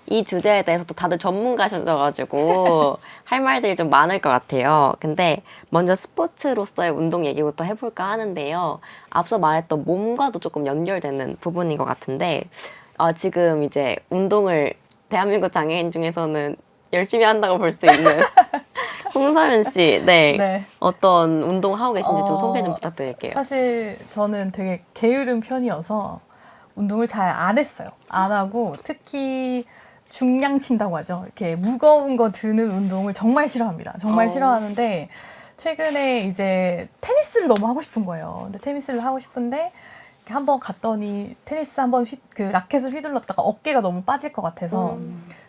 B: 이 주제에 대해서도 다들 전문가셔가지고 할 말들이 좀 많을 것 같아요. 근데 먼저 스포츠로서의 운동 얘기부터 해볼까 하는데요. 앞서 말했던 몸과도 조금 연결되는 부분인 것 같은데 지금 이제 운동을 대한민국 장애인 중에서는 열심히 한다고 볼 수 있는 홍서연 씨,
D: 네.
B: 어떤 운동을 하고 계신지 좀 소개 좀 부탁드릴게요.
D: 사실 저는 되게 게으른 편이어서 운동을 잘 안 했어요. 안 하고 특히 중량 친다고 하죠. 이렇게 무거운 거 드는 운동을 정말 싫어합니다. 정말 싫어하는데 최근에 이제 테니스를 너무 하고 싶은 거예요. 근데 테니스를 하고 싶은데 한번 갔더니 테니스 한번 그 라켓을 휘둘렀다가 어깨가 너무 빠질 것 같아서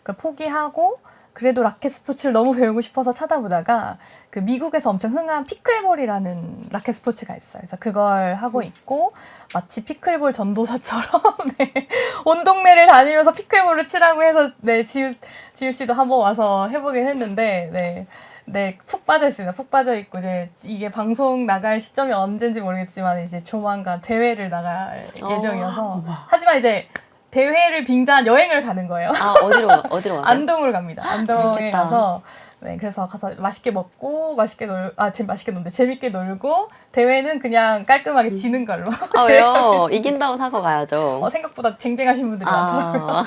D: 그걸 포기하고 그래도 라켓 스포츠를 너무 배우고 싶어서 찾아보다가 그 미국에서 엄청 흥한 피클볼이라는 라켓 스포츠가 있어요. 그래서 그걸 하고 있고 마치 피클볼 전도사처럼 네, 온 동네를 다니면서 피클볼을 치라고 해서 네, 지우 씨도 한번 와서 해보긴 했는데 네, 푹 빠져 있습니다. 푹 빠져 있고 이게 방송 나갈 시점이 언제인지 모르겠지만 이제 조만간 대회를 나갈 예정이어서 하지만 이제 대회를 빙자한 여행을 가는 거예요.
B: 어디로 가세요?
D: 안동을 갑니다. 안동에
B: 재밌겠다.
D: 가서 네, 그래서 가서 맛있게 먹고 맛있게 놀는데 재밌게 놀고 대회는 그냥 깔끔하게 지는 걸로.
B: 아, 왜요? 이긴다고 사고 가야죠.
D: 생각보다 쟁쟁하신 분들이 많더라고요.
B: 아.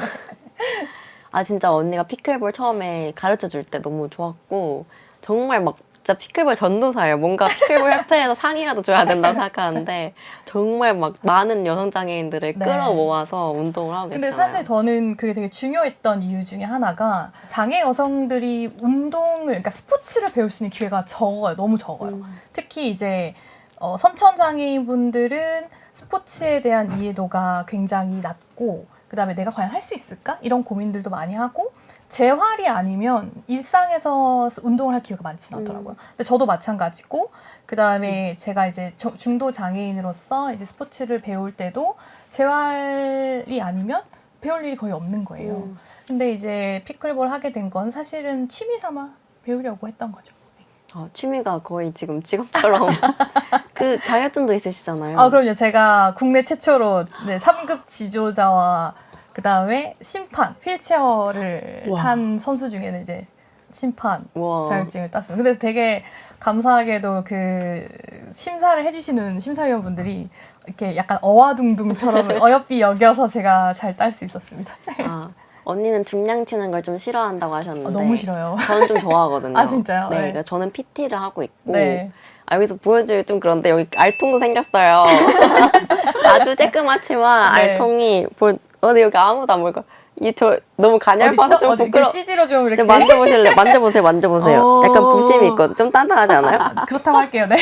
B: 아, 진짜 언니가 피클볼 처음에 가르쳐 줄 때 너무 좋았고, 정말 막 진짜 피클볼 전도사예요. 뭔가 피클볼 협회에서 상이라도 줘야 된다고 생각하는데, 정말 막 많은 여성 장애인들을
D: 네.
B: 끌어모아서 운동을 하고
D: 근데
B: 계시잖아요.
D: 사실 저는 그게 되게 중요했던 이유 중에 하나가 장애 여성들이 운동을, 그러니까 스포츠를 배울 수 있는 기회가 적어요. 너무 적어요. 특히 이제 선천 장애인분들은 스포츠에 대한 이해도가 굉장히 낮고, 그 다음에 내가 과연 할 수 있을까? 이런 고민들도 많이 하고, 재활이 아니면 일상에서 운동을 할 기회가 많지는 않더라고요. 근데 저도 마찬가지고, 그 다음에 제가 이제 중도 장애인으로서 이제 스포츠를 배울 때도 재활이 아니면 배울 일이 거의 없는 거예요. 근데 이제 피클볼 하게 된 건 사실은 취미 삼아 배우려고 했던 거죠.
B: 취미가 거의 지금 직업처럼. 그 자격증도 있으시잖아요.
D: 그럼요. 제가 국내 최초로 3급 지도자와 그 다음에 심판, 휠체어를
F: 와.
D: 탄 선수 중에는 이제 심판
B: 와.
D: 자격증을 땄어요. 근데 되게 감사하게도 그 심사를 해주시는 심사위원분들이 이렇게 약간 어와둥둥처럼 어여삐 여겨서 제가 잘 딸 수 있었습니다.
B: 아, 언니는 중량 치는 걸 좀 싫어한다고 하셨는데.
D: 너무 싫어요.
B: 저는 좀 좋아하거든요.
D: 아, 진짜요?
B: 네,
D: 네.
B: 그러니까 저는 PT를 하고 있고.
D: 네.
B: 여기서 보여주기 좀 그런데 여기 알통도 생겼어요. 아주 쬐끄맣지만
D: 네.
B: 알통이 근데 여기 아무도 안 보니까 저 너무 가냘파서 좀 부끄러워.
D: CG로 좀 이렇게.
B: 만져보실래요? 만져보세요.
D: 오.
B: 약간 부심이 있거든. 좀 단단하지 않아요?
D: 그렇다고 할게요. 네.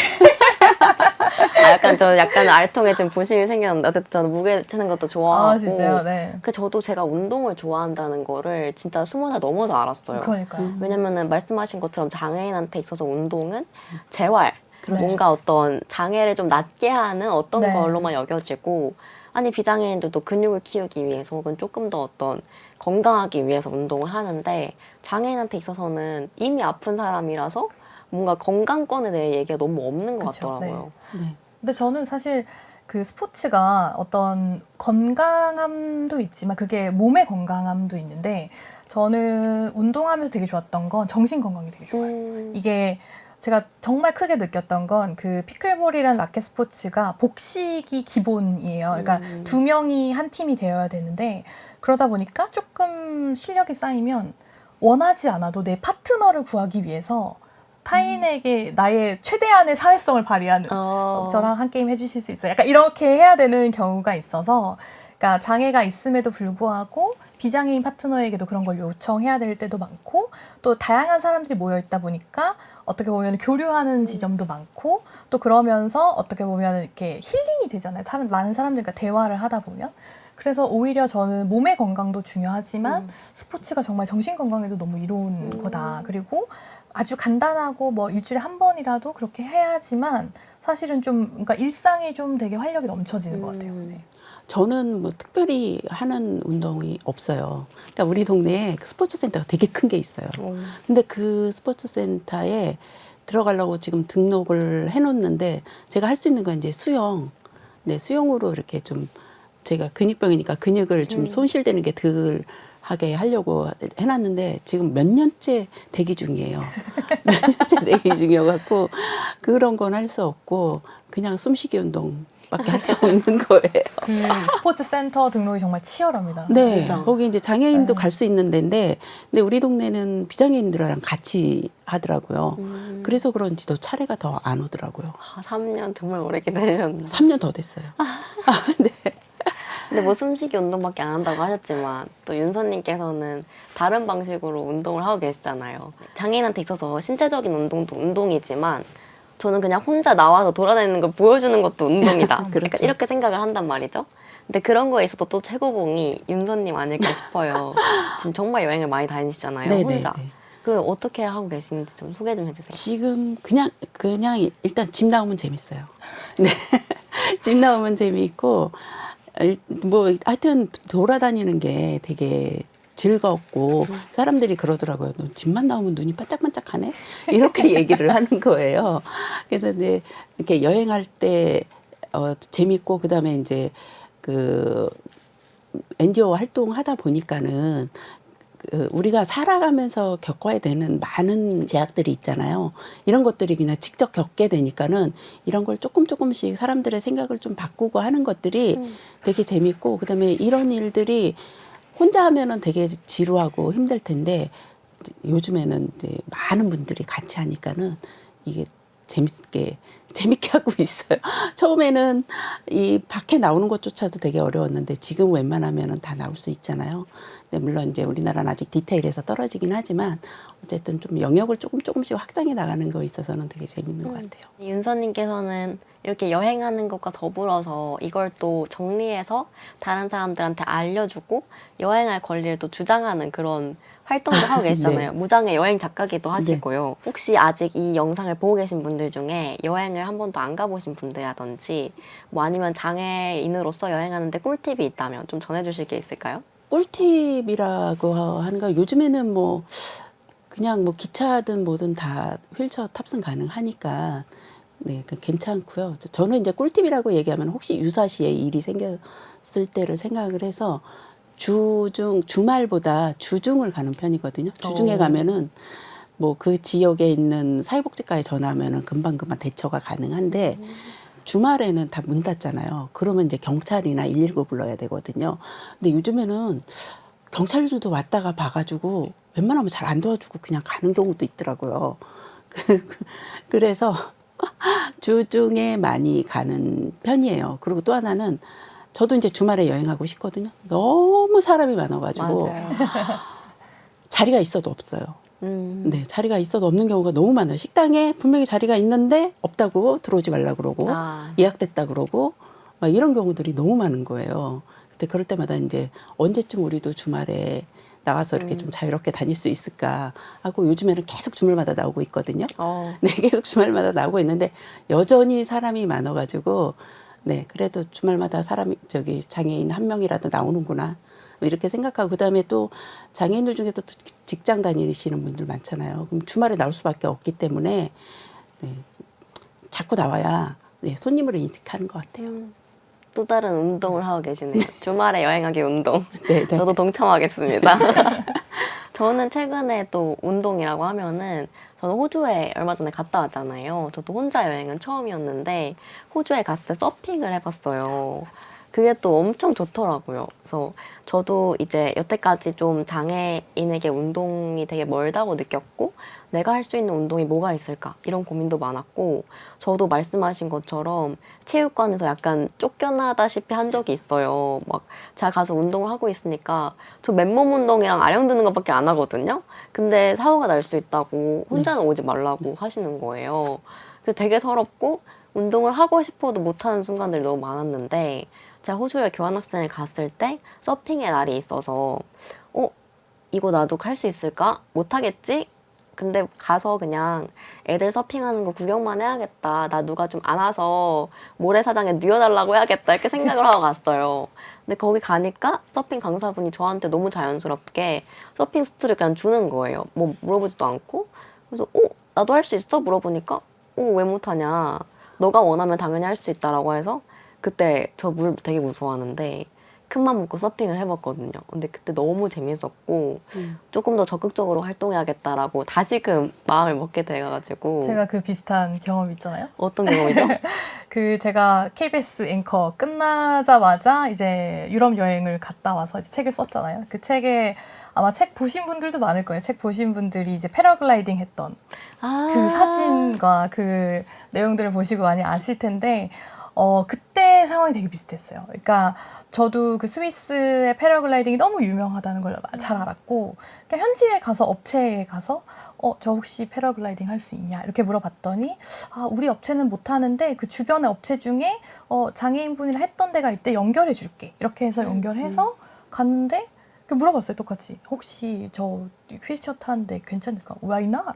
B: 약간 알통에 좀 부심이 생겼는데 어쨌든 저는 무게 치는 것도 좋아하고.
D: 진짜요? 네.
B: 저도 제가 운동을 좋아한다는 거를 진짜 20살 넘어서 알았어요.
D: 그러니까요.
B: 왜냐면은 말씀하신 것처럼 장애인한테 있어서 운동은 재활,
D: 그렇죠.
B: 뭔가 어떤 장애를 좀 낫게 하는 어떤
D: 네.
B: 걸로만 여겨지고, 아니 비장애인들도 근육을 키우기 위해서 혹은 조금 더 어떤 건강하기 위해서 운동을 하는데, 장애인한테 있어서는 이미 아픈 사람이라서 뭔가 건강권에 대해 얘기가 너무 없는 것
D: 그쵸,
B: 같더라고요.
F: 네.
D: 근데 저는 사실 그 스포츠가 어떤 건강함도 있지만 그게 몸의 건강함도 있는데, 저는 운동하면서 되게 좋았던 건 정신 건강이 되게 좋아요. 이게 제가 정말 크게 느꼈던 건 그 피클볼이라는 라켓 스포츠가 복식이 기본이에요. 그러니까 2명이 한 팀이 되어야 되는데, 그러다 보니까 조금 실력이 쌓이면 원하지 않아도 내 파트너를 구하기 위해서 타인에게 나의 최대한의 사회성을 발휘하는, 저랑 한 게임 해주실 수 있어요? 약간 이렇게 해야 되는 경우가 있어서, 그러니까 장애가 있음에도 불구하고 비장애인 파트너에게도 그런 걸 요청해야 될 때도 많고, 또 다양한 사람들이 모여 있다 보니까 어떻게 보면 교류하는 지점도 많고, 또 그러면서 어떻게 보면 이렇게 힐링이 되잖아요. 많은 사람들과 대화를 하다 보면. 그래서 오히려 저는 몸의 건강도 중요하지만 스포츠가 정말 정신 건강에도 너무 이로운 거다. 그리고 아주 간단하고 뭐 일주일에 한 번이라도 그렇게 해야지만 사실은 좀, 그러니까 일상이 좀 되게 활력이 넘쳐지는 것 같아요. 네.
F: 저는 뭐 특별히 하는 운동이 없어요. 그러니까 우리 동네에 스포츠 센터가 되게 큰 게 있어요. 근데 그 스포츠 센터에 들어가려고 지금 등록을 해놓는데, 제가 할 수 있는 건 이제 수영. 네, 수영으로 이렇게 좀, 제가 근육병이니까 근육을 좀 손실되는 게 덜 하게 하려고 해놨는데, 지금 몇 년째 대기 중이에요. 몇 년째 대기 중이어갖고 그런 건 할 수 없고 그냥 숨쉬기 운동밖에 할 수 없는 거예요.
D: 그 스포츠 센터 등록이 정말 치열합니다.
F: 네,
B: 진짜.
F: 거기 이제 장애인도
D: 네.
F: 갈 수 있는 데인데, 근데 우리 동네는 비장애인들이랑 같이 하더라고요. 그래서 그런지 더 차례가 더 안 오더라고요.
B: 3년 정말 오래 기다리셨는데.
F: 3년 더 됐어요. 네.
B: 근데 뭐 숨쉬기 운동밖에 안 한다고 하셨지만, 또 윤서님께서는 다른 방식으로 운동을 하고 계시잖아요. 장애인한테 있어서 신체적인 운동도 운동이지만, 저는 그냥 혼자 나와서 돌아다니는 걸 보여주는 것도 운동이다.
F: 그렇죠.
B: 약간 이렇게 생각을 한단 말이죠. 근데 그런 거에 있어서 또 최고봉이 윤서님 아닐까 싶어요. 지금 정말 여행을 많이 다니시잖아요,
F: 네,
B: 혼자.
F: 네, 네.
B: 그 어떻게 하고 계시는지 좀 소개 좀 해주세요.
F: 지금 그냥 일단 집 나오면 재밌어요. 네, 집 나오면 재미있고, 뭐 하여튼 돌아다니는 게 되게 즐겁고, 사람들이 그러더라고요. 너 집만 나오면 눈이 반짝반짝하네? 이렇게 얘기를 하는 거예요. 그래서 이제 이렇게 여행할 때 재밌고, 그다음에 이제 그 NGO 활동하다 보니까는 우리가 살아가면서 겪어야 되는 많은 제약들이 있잖아요. 이런 것들이 그냥 직접 겪게 되니까는 이런 걸 조금씩 사람들의 생각을 좀 바꾸고 하는 것들이 되게 재밌고, 그다음에 이런 일들이 혼자 하면은 되게 지루하고 힘들 텐데 요즘에는 이제 많은 분들이 같이 하니까는 이게 재밌게 하고 있어요. 처음에는 이 밖에 나오는 것조차도 되게 어려웠는데 지금 웬만하면은 다 나올 수 있잖아요. 근데 물론 이제 우리나라는 아직 디테일에서 떨어지긴 하지만 어쨌든 좀 영역을 조금씩 확장해 나가는 거에 있어서는 되게 재밌는 것 같아요.
B: 윤서님께서는 이렇게 여행하는 것과 더불어서 이걸 또 정리해서 다른 사람들한테 알려주고 여행할 권리를 또 주장하는 그런 활동도 하고 계시잖아요.
F: 네.
B: 무장의 여행 작가기도 하시고요. 혹시 아직 이 영상을 보고 계신 분들 중에 여행을 한 번도 안 가보신 분들이라든지 뭐 아니면 장애인으로서 여행하는데 꿀팁이 있다면 좀 전해주실 게 있을까요?
F: 꿀팁이라고 하는 거 요즘에는 뭐 그냥 뭐 기차든 뭐든 다 휠체어 탑승 가능하니까 네, 괜찮고요. 저는 이제 꿀팁이라고 얘기하면 혹시 유사시에 일이 생겼을 때를 생각을 해서 주말보다 주중을 가는 편이거든요. 주중에 가면은 뭐 그 지역에 있는 사회복지과에 전화하면은 금방 대처가 가능한데 주말에는 다 문 닫잖아요. 그러면 이제 경찰이나 119 불러야 되거든요. 근데 요즘에는 경찰들도 왔다가 봐가지고 웬만하면 잘 안 도와주고 그냥 가는 경우도 있더라고요. 그래서 주중에 많이 가는 편이에요. 그리고 또 하나는 저도 이제 주말에 여행하고 싶거든요. 너무 사람이 많아가지고
B: 맞아요.
F: 자리가 있어도 없어요. 네, 자리가 있어도 없는 경우가 너무 많아요. 식당에 분명히 자리가 있는데 없다고 들어오지 말라 그러고 예약됐다 그러고 막 이런 경우들이 너무 많은 거예요. 근데 그럴 때마다 이제 언제쯤 우리도 주말에 나가서 이렇게 좀 자유롭게 다닐 수 있을까 하고 요즘에는 계속 주말마다 나오고 있거든요. 네, 계속 주말마다 나오고 있는데 여전히 사람이 많아가지고 네, 그래도 주말마다 장애인 한 명이라도 나오는구나. 이렇게 생각하고, 그 다음에 또 장애인들 중에서 또 직장 다니시는 분들 많잖아요. 그럼 주말에 나올 수밖에 없기 때문에, 네, 자꾸 나와야 네, 손님으로 인식하는 것 같아요.
B: 또 다른 운동을 하고 계시네요. 주말에 여행하기 운동.
F: 네, 네.
B: 저도 동참하겠습니다. 저는 최근에 또 운동이라고 하면은 저는 호주에 얼마 전에 갔다 왔잖아요. 저도 혼자 여행은 처음이었는데 호주에 갔을 때 서핑을 해봤어요. 그게 또 엄청 좋더라고요. 그래서 저도 이제 여태까지 좀 장애인에게 운동이 되게 멀다고 느꼈고 내가 할 수 있는 운동이 뭐가 있을까 이런 고민도 많았고 저도 말씀하신 것처럼 체육관에서 약간 쫓겨나다시피 한 적이 있어요. 막 제가 가서 운동을 하고 있으니까 저 맨몸 운동이랑 아령 드는 것밖에 안 하거든요. 근데 사고가 날 수 있다고 혼자는 오지 말라고 하시는 거예요. 그래서 되게 서럽고 운동을 하고 싶어도 못하는 순간들이 너무 많았는데 제가 호주에 교환학생을 갔을 때 서핑의 날이 있어서 이거 나도 할 수 있을까? 못하겠지? 근데 가서 그냥 애들 서핑하는 거 구경만 해야겠다. 나 누가 좀 안아서 모래사장에 뉘어달라고 해야겠다. 이렇게 생각을 하고 갔어요. 근데 거기 가니까 서핑 강사분이 저한테 너무 자연스럽게 서핑 수트를 그냥 주는 거예요. 뭐 물어보지도 않고. 그래서 나도 할 수 있어? 물어보니까 왜 못하냐. 너가 원하면 당연히 할 수 있다라고 해서 그때 저 물 되게 무서워하는데 큰맘 먹고 서핑을 해봤거든요. 근데 그때 너무 재밌었고 조금 더 적극적으로 활동해야겠다라고 다시금 마음을 먹게 돼가지고
D: 제가 그 비슷한 경험 있잖아요.
B: 어떤 경험이죠?
D: 제가 KBS 앵커 끝나자마자 이제 유럽 여행을 갔다 와서 이제 책을 썼잖아요. 그 책에 아마 책 보신 분들도 많을 거예요. 책 보신 분들이 이제 패러글라이딩 했던 그 사진과 그 내용들을 보시고 많이 아실 텐데 그때 상황이 되게 비슷했어요. 그러니까 저도 그 스위스의 패러글라이딩이 너무 유명하다는 걸 잘 알았고 그러니까 현지에 가서 업체에 가서 저 혹시 패러글라이딩 할 수 있냐 이렇게 물어봤더니 우리 업체는 못하는데 그 주변의 업체 중에 장애인분이랑 했던 데가 있대 연결해 줄게 이렇게 해서 연결해서 갔는데 물어봤어요 똑같이 혹시 저 휠체어 타는데 괜찮을까? Why not?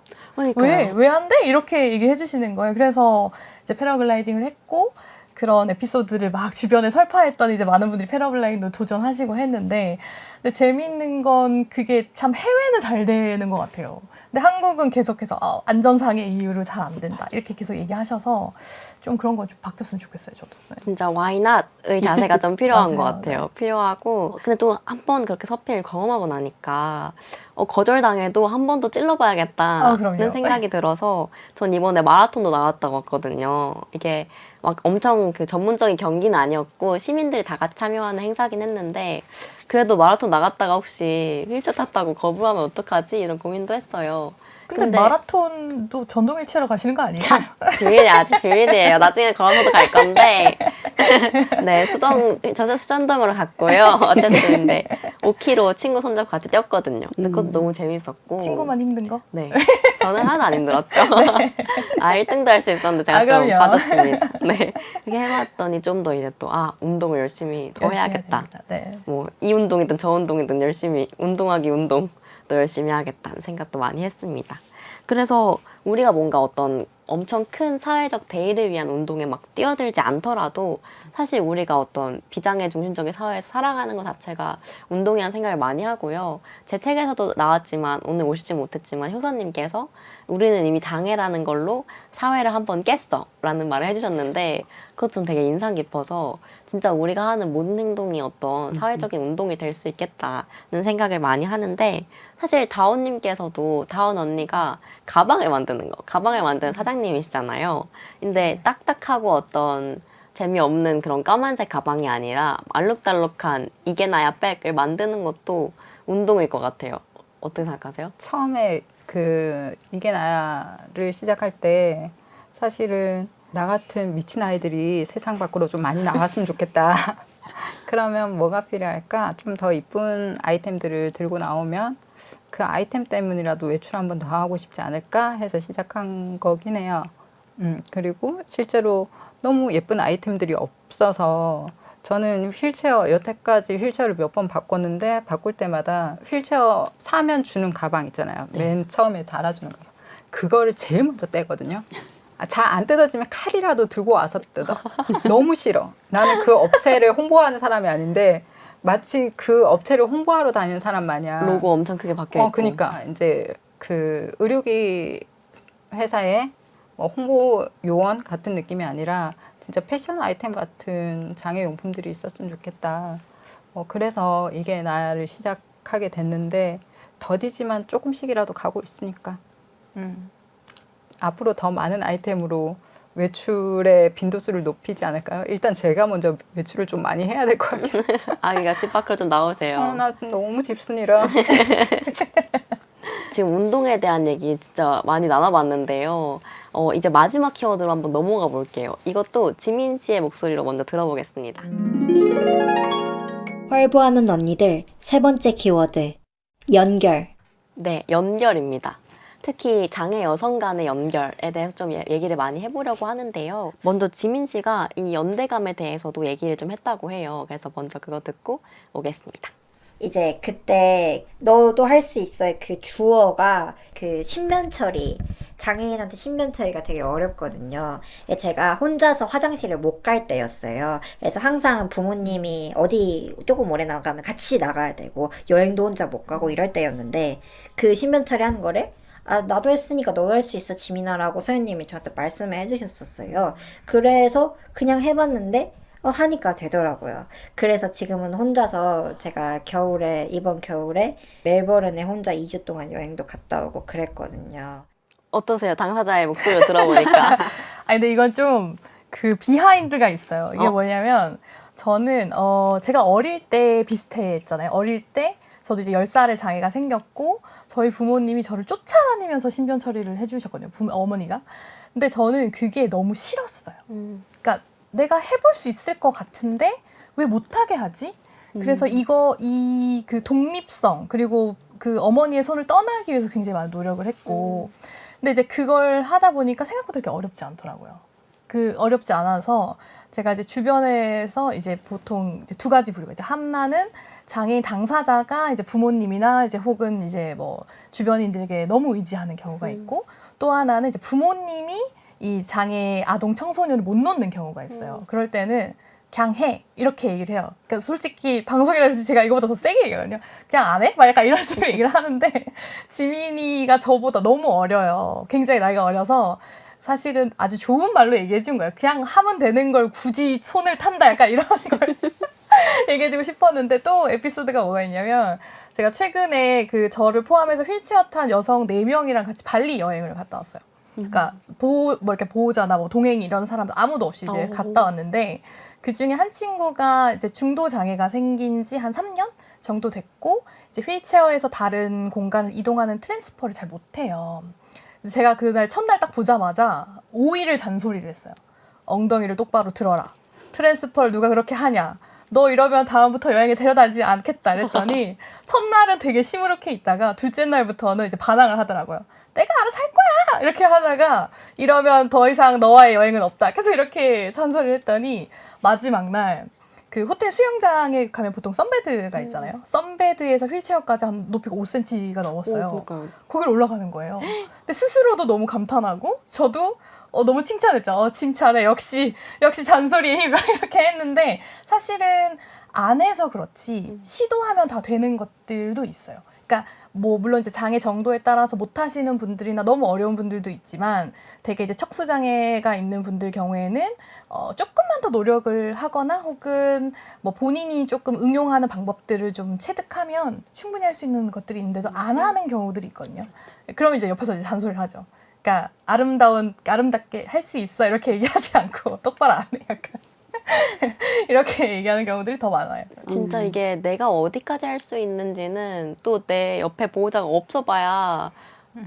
D: 왜 안 돼? 이렇게 얘기해 주시는 거예요. 그래서 이제 패러글라이딩을 했고 그런 에피소드를 막 주변에 설파했더니 이제 많은 분들이 패러글라이딩도 도전하시고 했는데 근데 재밌는 건 그게 참 해외는 잘 되는 것 같아요. 근데 한국은 계속해서 안전상의 이유로 잘 안 된다 이렇게 계속 얘기하셔서 좀 그런 거 좀 바뀌었으면 좋겠어요, 저도. 네.
B: 진짜 why not의 자세가 좀 필요한
D: 맞아요.
B: 것 같아요. 필요하고 근데 또 한 번 그렇게 서핑을 경험하고 나니까 거절당해도 한 번 더 찔러봐야겠다는
D: 그럼요.
B: 생각이 들어서 전 이번에 마라톤도 나갔다 왔거든요. 이게 막 엄청 그 전문적인 경기는 아니었고 시민들이 다 같이 참여하는 행사긴 했는데 그래도 마라톤 나갔다가 혹시 휠체어 탔다고 거부하면 어떡하지? 이런 고민도 했어요.
D: 근데 마라톤도 전동 휠체어로 가시는 거 아니에요?
B: 비밀이 아직 비밀이에요. 나중에 걸어서도 갈 건데. 네, 저도 수전동으로 갔고요. 어쨌든 근데 5km 친구 손잡고 같이 뛰었거든요. 근데 그것도 너무 재밌었고.
D: 친구만 힘든 거?
B: 네. 저는 하나도 안 힘들었죠. 1등도 할 수 있었는데 제가 좀
D: 그럼요.
B: 빠졌습니다. 네. 이렇게 해봤더니 좀 더 이제 또 운동을 열심히 더
D: 열심히
B: 해야겠다.
D: 해야 됩니다. 네.
B: 뭐 이 운동이든 저 운동이든 열심히 운동하기 운동 또 열심히 하겠다는 생각도 많이 했습니다. 그래서 우리가 뭔가 어떤 엄청 큰 사회적 대의를 위한 운동에 막 뛰어들지 않더라도 사실 우리가 어떤 비장애 중심적인 사회에서 살아가는 것 자체가 운동이라는 생각을 많이 하고요. 제 책에서도 나왔지만 오늘 오시지 못했지만 효선님께서 우리는 이미 장애라는 걸로 사회를 한번 깼어 라는 말을 해주셨는데 그것 좀 되게 인상 깊어서 진짜 우리가 하는 모든 행동이 어떤 사회적인 운동이 될 수 있겠다는 생각을 많이 하는데 사실 다온님께서도 다온 언니가 가방을 만드는 사장님이시잖아요. 근데 딱딱하고 어떤 재미없는 그런 까만색 가방이 아니라 알록달록한 이게 나야 백을 만드는 것도 운동일 것 같아요. 어떻게 생각하세요?
E: 처음에 이게 나야를 시작할 때 사실은 나 같은 미친 아이들이 세상 밖으로 좀 많이 나왔으면 좋겠다. 그러면 뭐가 필요할까? 좀 더 이쁜 아이템들을 들고 나오면 그 아이템 때문이라도 외출 한 번 더 하고 싶지 않을까 해서 시작한 거긴 해요. 그리고 실제로 너무 예쁜 아이템들이 없어서 저는 여태까지 휠체어를 몇 번 바꿨는데 바꿀 때마다 휠체어 사면 주는 가방 있잖아요. 맨 처음에 달아주는 가방. 그거를 제일 먼저 떼거든요. 잘 안 뜯어지면 칼이라도 들고 와서 뜯어. 너무 싫어. 나는 그 업체를 홍보하는 사람이 아닌데 마치 그 업체를 홍보하러 다니는 사람 마냥
B: 로고 엄청 크게 박혀있고.
E: 그러니까 이제 그 의료기 회사의 홍보 요원 같은 느낌이 아니라 진짜 패션 아이템 같은 장애 용품들이 있었으면 좋겠다. 그래서 이게 나를 시작하게 됐는데 더디지만 조금씩이라도 가고 있으니까 앞으로 더 많은 아이템으로 외출의 빈도수를 높이지 않을까요? 일단 제가 먼저 외출을 좀 많이 해야 될 것 같아요.
B: 그러니까 집 밖으로 좀 나오세요.
E: 나 너무 집순이라.
B: 지금 운동에 대한 얘기 진짜 많이 나눠봤는데요. 이제 마지막 키워드로 한번 넘어가 볼게요. 이것도 지민 씨의 목소리로 먼저 들어보겠습니다.
C: 활보하는 언니들 세 번째 키워드 연결.
B: 네, 연결입니다. 특히 장애 여성 간의 연결에 대해서 좀 얘기를 많이 해보려고 하는데요. 먼저 지민 씨가 이 연대감에 대해서도 얘기를 좀 했다고 해요. 그래서 먼저 그거 듣고 오겠습니다.
C: 이제 그때 너도 할 수 있어요. 그 주어가 그 신변 처리. 장애인한테 신변 처리가 되게 어렵거든요. 제가 혼자서 화장실을 못 갈 때였어요. 그래서 항상 부모님이 어디 조금 오래 나가면 같이 나가야 되고 여행도 혼자 못 가고 이럴 때였는데 그 신변 처리하는 거를 나도 했으니까 너도 할 수 있어 지민아라고 선생님이 저한테 말씀을 해주셨었어요. 그래서 그냥 해봤는데 하니까 되더라고요. 그래서 지금은 혼자서 제가 이번 겨울에 멜버른에 혼자 2주 동안 여행도 갔다 오고 그랬거든요.
B: 어떠세요? 당사자의 목소리를 들어보니까.
D: 근데 이건 좀 그 비하인드가 있어요. 이게 뭐냐면 저는 제가 어릴 때 비슷했잖아요. 어릴 때 저도 이제 10살에 장애가 생겼고 저희 부모님이 저를 쫓아다니면서 신변 처리를 해주셨거든요. 어머니가. 근데 저는 그게 너무 싫었어요. 그러니까 내가 해볼 수 있을 것 같은데 왜 못하게 하지? 그래서 그 독립성 그리고 그 어머니의 손을 떠나기 위해서 굉장히 많은 노력을 했고 근데 이제 그걸 하다 보니까 생각보다 그렇게 어렵지 않더라고요. 어렵지 않아서 제가 이제 주변에서 이제 보통 이제 두 가지 부류가 이제 하나는 장애인 당사자가 이제 부모님이나 이제 혹은 이제 뭐 주변인들에게 너무 의지하는 경우가 있고 또 하나는 이제 부모님이 이 장애 아동 청소년을 못 놓는 경우가 있어요. 그럴 때는 그냥 해 이렇게 얘기를 해요. 그러니까 솔직히 방송이라 해서 제가 이거보다 더 세게 얘기하거든요. 그냥 안 해? 막 약간 이런 식으로 얘기를 하는데 지민이가 저보다 너무 어려요. 굉장히 나이가 어려서 사실은 아주 좋은 말로 얘기해 준 거예요. 그냥 하면 되는 걸 굳이 손을 탄다 약간 이런 걸 얘기해주고 싶었는데 또 에피소드가 뭐가 있냐면 제가 최근에 그 저를 포함해서 휠체어 탄 여성 4명이랑 같이 발리 여행을 갔다 왔어요. 그러니까 뭐 이렇게 보호자나 뭐 동행이 이런 사람도 아무도 없이 이제 갔다 왔는데 그 중에 한 친구가 이제 중도 장애가 생긴 지 한 3년 정도 됐고 이제 휠체어에서 다른 공간을 이동하는 트랜스퍼를 잘 못해요. 제가 그날 첫날 딱 보자마자 5일을 잔소리를 했어요. 엉덩이를 똑바로 들어라. 트랜스퍼를 누가 그렇게 하냐. 너 이러면 다음부터 여행에 데려다니지 않겠다 이랬더니 첫날은 되게 시무룩해 있다가 둘째 날부터는 이제 반항을 하더라고요. 내가 알아서 할 거야! 이렇게 하다가 이러면 더 이상 너와의 여행은 없다. 계속 이렇게 잔소리를 했더니 마지막 날 그 호텔 수영장에 가면 보통 썬베드가 있잖아요. 썬베드에서 휠체어까지 한 높이가 5cm가 넘었어요. 거기를 올라가는 거예요. 근데 스스로도 너무 감탄하고 저도 너무 칭찬했죠. 칭찬해. 역시 잔소리의 힘. 이렇게 했는데 사실은 안 해서 그렇지 시도하면 다 되는 것들도 있어요. 그러니까 뭐 물론 이제 장애 정도에 따라서 못 하시는 분들이나 너무 어려운 분들도 있지만 되게 이제 척수 장애가 있는 분들 경우에는 조금만 더 노력을 하거나 혹은 뭐 본인이 조금 응용하는 방법들을 좀 체득하면 충분히 할 수 있는 것들이 있는데도 안 하는 경우들이 있거든요. 그러면 이제 옆에서 이제 잔소리를 하죠. 그러니까 아름답게 할 수 있어 이렇게 얘기하지 않고 똑바로 안 해 약간 이렇게 얘기하는 경우들이 더 많아요.
B: 진짜 이게 내가 어디까지 할 수 있는지는 또 내 옆에 보호자가 없어봐야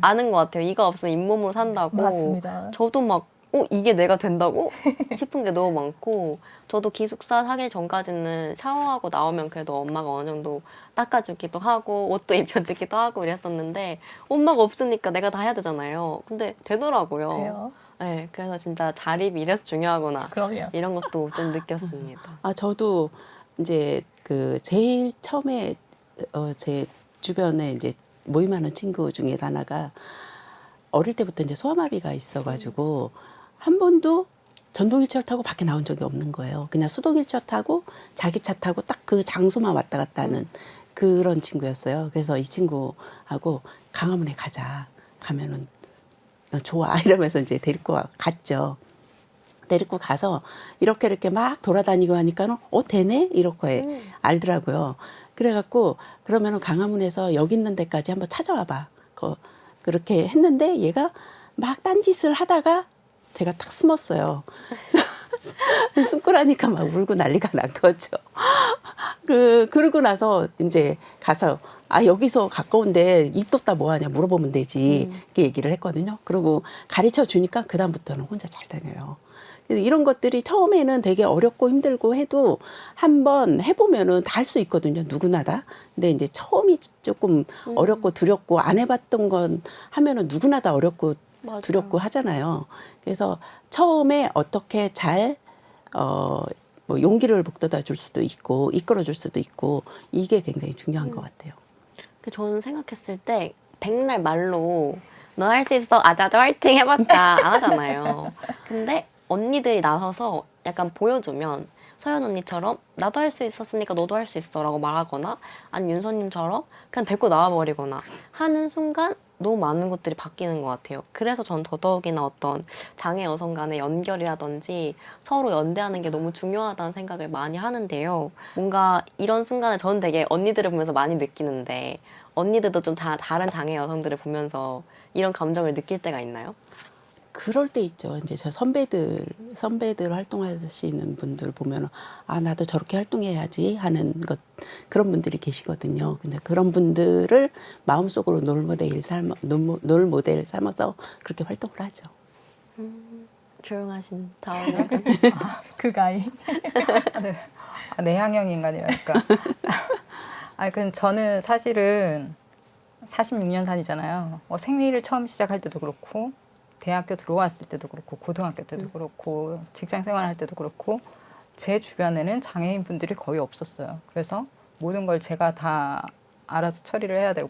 B: 아는 것 같아요. 이가 없으면 잇몸으로 산다고.
D: 맞습니다.
B: 저도 막 이게 내가 된다고? 싶은 게 너무 많고 저도 기숙사 사기 전까지는 샤워하고 나오면 그래도 엄마가 어느 정도 닦아주기도 하고 옷도 입혀주기도 하고 이랬었는데 엄마가 없으니까 내가 다 해야 되잖아요. 근데 되더라고요.
D: 돼요.
B: 네, 그래서 진짜 자립이 이래서 중요하구나.
D: 그럼요.
B: 이런 것도 좀 느꼈습니다.
F: 저도 이제 그 제일 처음에 제 주변에 이제 모임하는 친구 중에 하나가 어릴 때부터 이제 소아마비가 있어가지고 한 번도 전동 휠체어 타고 밖에 나온 적이 없는 거예요. 그냥 수동 휠체어 타고 자기 차 타고 딱 그 장소만 왔다 갔다 하는 그런 친구였어요. 그래서 이 친구하고 강화문에 가자. 가면은 좋아 이러면서 이제 데리고 갔죠. 데리고 가서 이렇게 막 돌아다니고 하니까는 되네 이렇게 알더라고요. 그래갖고 그러면은 강화문에서 여기 있는 데까지 한번 찾아와봐. 그렇게 했는데 얘가 막 딴짓을 하다가 제가 딱 숨었어요. 숨고라니까 막 울고 난리가 난 거죠. 그러고 나서 이제 가서 여기서 가까운데 입 돋다 뭐하냐 물어보면 되지 이렇게 얘기를 했거든요. 그리고 가르쳐 주니까 그다음부터는 혼자 잘 다녀요. 이런 것들이 처음에는 되게 어렵고 힘들고 해도 한번 해보면은 다 할 수 있거든요. 누구나 다. 근데 이제 처음이 조금 어렵고 두렵고 안 해봤던 건 하면은 누구나 다 어렵고
B: 맞아요.
F: 두렵고 하잖아요. 그래서 처음에 어떻게 잘 뭐 용기를 북돋아 줄 수도 있고 이끌어 줄 수도 있고 이게 굉장히 중요한 것 같아요.
B: 저는 생각했을 때 백날 말로 너 할 수 있어 아자아자 화이팅 해봤자 안 하잖아요. 근데 언니들이 나서서 약간 보여주면 서연 언니처럼 나도 할 수 있었으니까 너도 할 수 있어 라고 말하거나 아니면 윤서님처럼 그냥 데리고 나와버리거나 하는 순간 너무 많은 것들이 바뀌는 것 같아요. 그래서 전 더더욱이나 어떤 장애 여성 간의 연결이라든지 서로 연대하는 게 너무 중요하다는 생각을 많이 하는데요. 뭔가 이런 순간을 저는 되게 언니들을 보면서 많이 느끼는데 언니들도 좀 다른 장애 여성들을 보면서 이런 감정을 느낄 때가 있나요?
F: 그럴 때 있죠. 이제 저 선배들 활동하시는 분들 보면 나도 저렇게 활동해야지 하는 그런 분들이 계시거든요. 근데 그런 분들을 마음속으로 롤 모델 삼아서 그렇게 활동을 하죠.
B: 조용하신 다원을
D: 그 가이.
E: 네. 내향형 인간이라니까. 근데 저는 사실은 46년산이잖아요. 생리를 처음 시작할 때도 그렇고 대학교 들어왔을 때도 그렇고 고등학교 때도 그렇고 직장 생활할 때도 그렇고 제 주변에는 장애인 분들이 거의 없었어요. 그래서 모든 걸 제가 다 알아서 처리를 해야 되고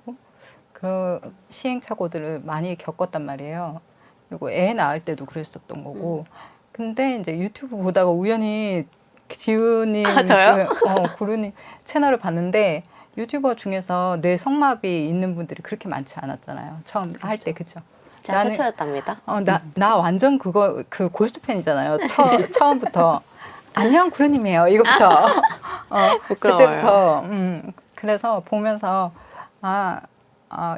E: 그 시행착오들을 많이 겪었단 말이에요. 그리고 애 낳을 때도 그랬었던 거고 근데 이제 유튜브 보다가 우연히 지우님,
B: 저요?
E: 고르님 채널을 봤는데 유튜버 중에서 뇌 성마비 있는 분들이 그렇게 많지 않았잖아요. 처음 할 때 그죠?
B: 제가
E: 나는-
B: 최초였답니다.
E: 나 완전 그 골수 팬이잖아요. 처음부터 안녕 고르님이에요. 이거부터
B: 부끄러워요.
E: 그때부터 그래서 보면서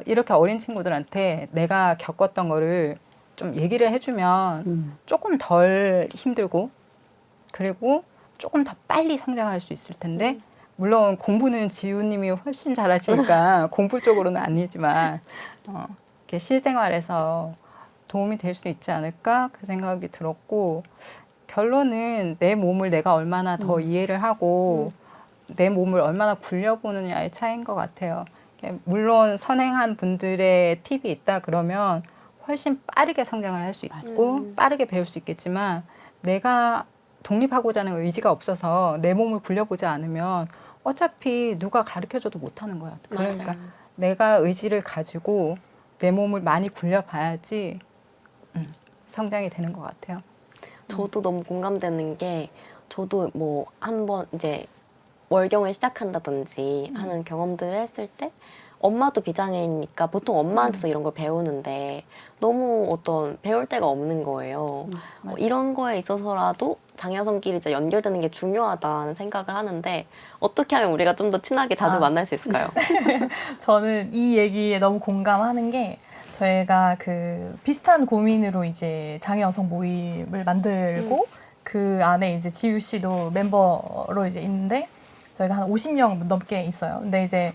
E: 이렇게 어린 친구들한테 내가 겪었던 거를 좀 얘기를 해주면 조금 덜 힘들고 그리고 조금 더 빨리 성장할 수 있을 텐데 물론 공부는 지우님이 훨씬 잘하시니까 공부 쪽으로는 아니지만 이렇게 실생활에서 도움이 될 수 있지 않을까 그 생각이 들었고 결론은 내 몸을 내가 얼마나 더 이해를 하고 내 몸을 얼마나 굴려보느냐의 차이인 것 같아요. 물론 선행한 분들의 팁이 있다 그러면 훨씬 빠르게 성장을 할 수 있고 빠르게 배울 수 있겠지만 내가 독립하고자 하는 의지가 없어서 내 몸을 굴려보지 않으면 어차피 누가 가르쳐줘도 못하는 거야. 그러니까
B: 맞아요.
E: 내가 의지를 가지고 내 몸을 많이 굴려봐야지 성장이 되는 것 같아요.
B: 저도 너무 공감되는 게 저도 뭐 한번 이제 월경을 시작한다든지 하는 경험들을 했을 때 엄마도 비장애이니까 보통 엄마한테서 이런 걸 배우는데 너무 어떤 배울 데가 없는 거예요. 이런 거에 있어서라도 장여성끼리 이제 연결되는 게 중요하다는 생각을 하는데 어떻게 하면 우리가 좀 더 친하게 자주 만날 수 있을까요?
D: 저는 이 얘기에 너무 공감하는 게 저희가 그 비슷한 고민으로 이제 장애 여성 모임을 만들고 그 안에 이제 지우 씨도 멤버로 이제 있는데 저희가 한 50명 넘게 있어요. 근데 이제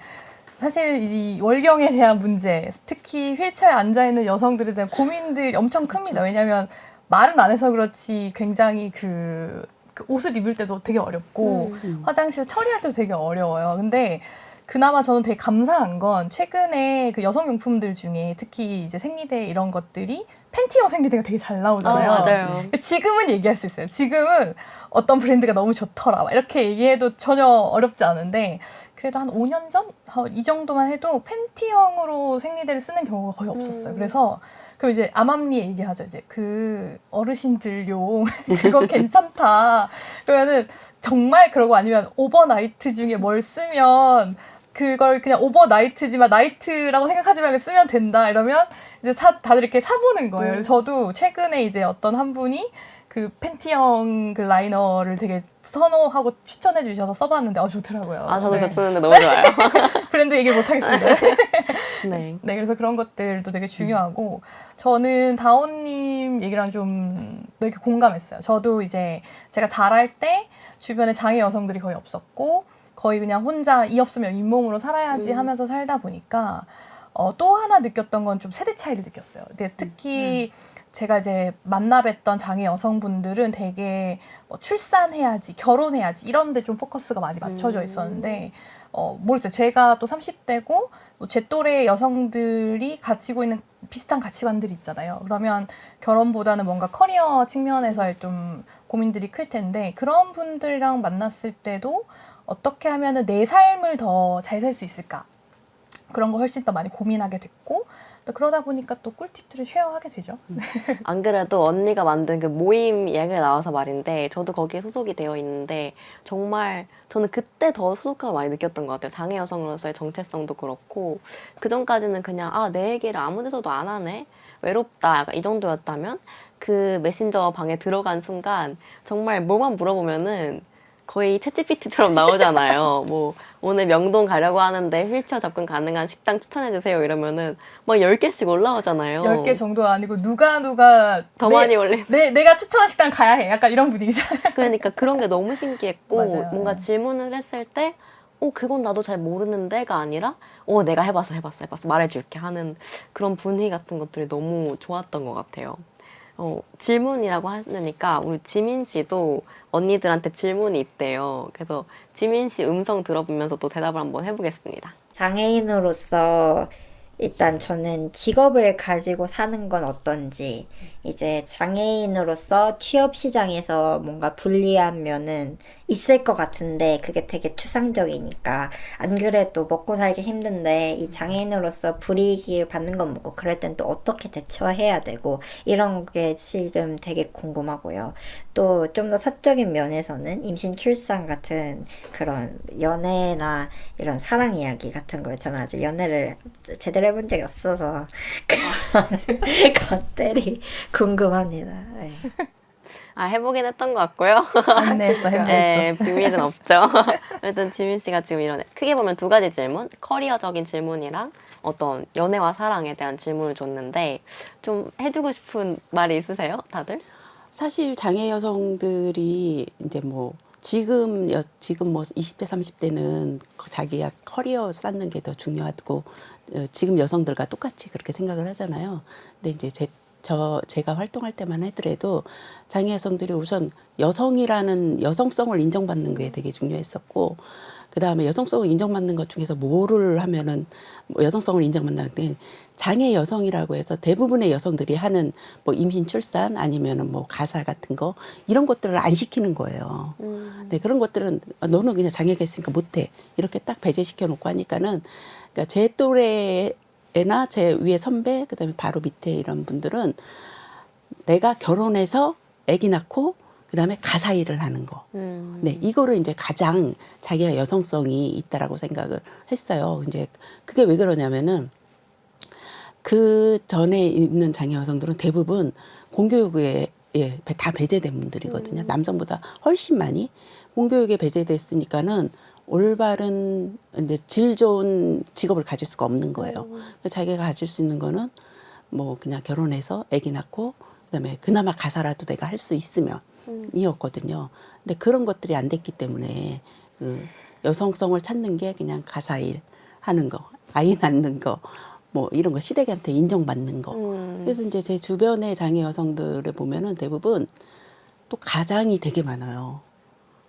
D: 사실 이 월경에 대한 문제, 특히 휠체어에 앉아 있는 여성들에 대한 고민들이 엄청 큽니다. 왜냐하면 말은 안 해서 그렇지 굉장히 그 옷을 입을 때도 되게 어렵고 화장실 처리할 때도 되게 어려워요. 근데 그나마 저는 되게 감사한 건 최근에 그 여성용품들 중에 특히 이제 생리대 이런 것들이 팬티형 생리대가 되게 잘 나오잖아요.
B: 맞아요.
D: 지금은 얘기할 수 있어요. 지금은 어떤 브랜드가 너무 좋더라. 막 이렇게 얘기해도 전혀 어렵지 않은데 그래도 한 5년 전? 이 정도만 해도 팬티형으로 생리대를 쓰는 경우가 거의 없었어요. 그래서 그럼 이제 암암리 얘기하죠. 이제 그 어르신들용 그거 괜찮다. 그러면은 정말 그러고 아니면 오버나이트 중에 뭘 쓰면 그걸 그냥 오버나이트지만 나이트라고 생각하지 말고 쓰면 된다. 이러면 이제 다들 이렇게 사보는 거예요. 그래서 저도 최근에 이제 어떤 한 분이 그 팬티형 그 라이너를 되게 선호하고 추천해 주셔서 써봤는데 좋더라고요.
B: 저도
D: 네.
B: 그거 쓰는데 너무 좋아요.
D: 브랜드 얘기를 못 하겠습니다.
B: 네.
D: 네, 그래서 그런 것들도 되게 중요하고 저는 다온님 얘기랑 좀 되게 공감했어요. 저도 이제 제가 자랄 때 주변에 장애 여성들이 거의 없었고 거의 그냥 혼자 이 없으면 잇몸으로 살아야지 하면서 살다 보니까 또 하나 느꼈던 건 좀 세대 차이를 느꼈어요. 근데 특히 제가 이제 만나뵀던 장애 여성분들은 되게 출산해야지, 결혼해야지 이런 데 좀 포커스가 많이 맞춰져 있었는데 모르겠어요. 제가 또 30대고 제 또래 여성들이 가지고 있는 비슷한 가치관들이 있잖아요. 그러면 결혼보다는 뭔가 커리어 측면에서의 좀 고민들이 클 텐데 그런 분들이랑 만났을 때도 어떻게 하면 내 삶을 더 잘 살 수 있을까? 그런 거 훨씬 더 많이 고민하게 됐고 또 그러다 보니까 또 꿀팁들을 쉐어하게 되죠.
B: 안 그래도 언니가 만든 그 모임 이야기가 나와서 말인데 저도 거기에 소속이 되어 있는데 정말 저는 그때 더 소속감을 많이 느꼈던 것 같아요. 장애 여성으로서의 정체성도 그렇고 그전까지는 그냥 내 얘기를 아무 데서도 안 하네? 외롭다 약간 이 정도였다면 그 메신저 방에 들어간 순간 정말 뭐만 물어보면은 거의 챗GPT처럼 나오잖아요. 뭐 오늘 명동 가려고 하는데 휠체어 접근 가능한 식당 추천해주세요 이러면은 막 10개씩 올라오잖아요.
D: 10개 정도가 아니고 누가
B: 더 많이 올리
D: 내가 추천한 식당 가야 해. 약간 이런 분위기잖아요.
B: 그러니까 그런 게 너무 신기했고
D: 맞아요.
B: 뭔가 질문을 했을 때 그건 나도 잘 모르는데가 아니라 내가 해봤어 말해줄게 하는 그런 분위기 같은 것들이 너무 좋았던 것 같아요. 질문이라고 하니까 우리 지민 씨도 언니들한테 질문이 있대요. 그래서 지민 씨 음성 들어보면서 또 대답을 한번 해보겠습니다.
C: 장애인으로서 일단 저는 직업을 가지고 사는 건 어떤지, 이제 장애인으로서 취업 시장에서 뭔가 불리한 면은 있을 것 같은데 그게 되게 추상적이니까 안 그래도 먹고 살기 힘든데 이 장애인으로서 불이익을 받는 건 뭐고 그럴 땐 또 어떻게 대처해야 되고 이런 게 지금 되게 궁금하고요. 또 좀 더 사적인 면에서는 임신 출산 같은 그런 연애나 이런 사랑 이야기 같은 걸 저는 아직 연애를 제대로 해본 적이 없어서 그런 것들이 궁금합니다. 네.
B: 아, 해보긴 했던 것 같고요.
D: 했네.
B: 네, 비밀은 없죠. 일단 지민 씨가 지금 이런 크게 보면 두 가지 질문, 커리어적인 질문이랑 어떤 연애와 사랑에 대한 질문을 줬는데 좀 해주고 싶은 말이 있으세요, 다들?
F: 사실 장애 여성들이 이제 뭐 지금 뭐 20대 30대는 자기가 커리어 쌓는 게 더 중요하고 지금 여성들과 똑같이 그렇게 생각을 하잖아요. 근데 이제 제가 활동할 때만 하더라도 장애 여성들이 우선 여성이라는 여성성을 인정받는 게 되게 중요했었고, 그 다음에 여성성을 인정받는 것 중에서 뭐를 하면은 뭐 여성성을 인정받는 게 장애 여성이라고 해서 대부분의 여성들이 하는 뭐 임신 출산 아니면은 뭐 가사 같은 거 이런 것들을 안 시키는 거예요. 네, 그런 것들은 너는 그냥 장애가 있으니까 못해 이렇게 딱 배제시켜 놓고 하니까는 그러니까 제 또래나 제 위에 선배 그다음에 바로 밑에 이런 분들은 내가 결혼해서 아기 낳고 그다음에 가사 일을 하는 거. 네, 이거를 이제 가장 자기가 여성성이 있다라고 생각을 했어요. 이제 그게 왜 그러냐면은 그 전에 있는 장애 여성들은 대부분 공교육에 다 배제된 분들이거든요. 남성보다 훨씬 많이 공교육에 배제됐으니까는 올바른 이제 질 좋은 직업을 가질 수가 없는 거예요. 자기가 가질 수 있는 거는 뭐 그냥 결혼해서 아기 낳고 그다음에 그나마 가사라도 내가 할 수 있으면 이었거든요. 근데 그런 것들이 안 됐기 때문에 그 여성성을 찾는 게 그냥 가사 일 하는 거, 아이 낳는 거, 뭐 이런 거 시댁한테 인정받는 거. 그래서 이제 제 주변의 장애 여성들을 보면은 대부분 또 가장이 되게 많아요.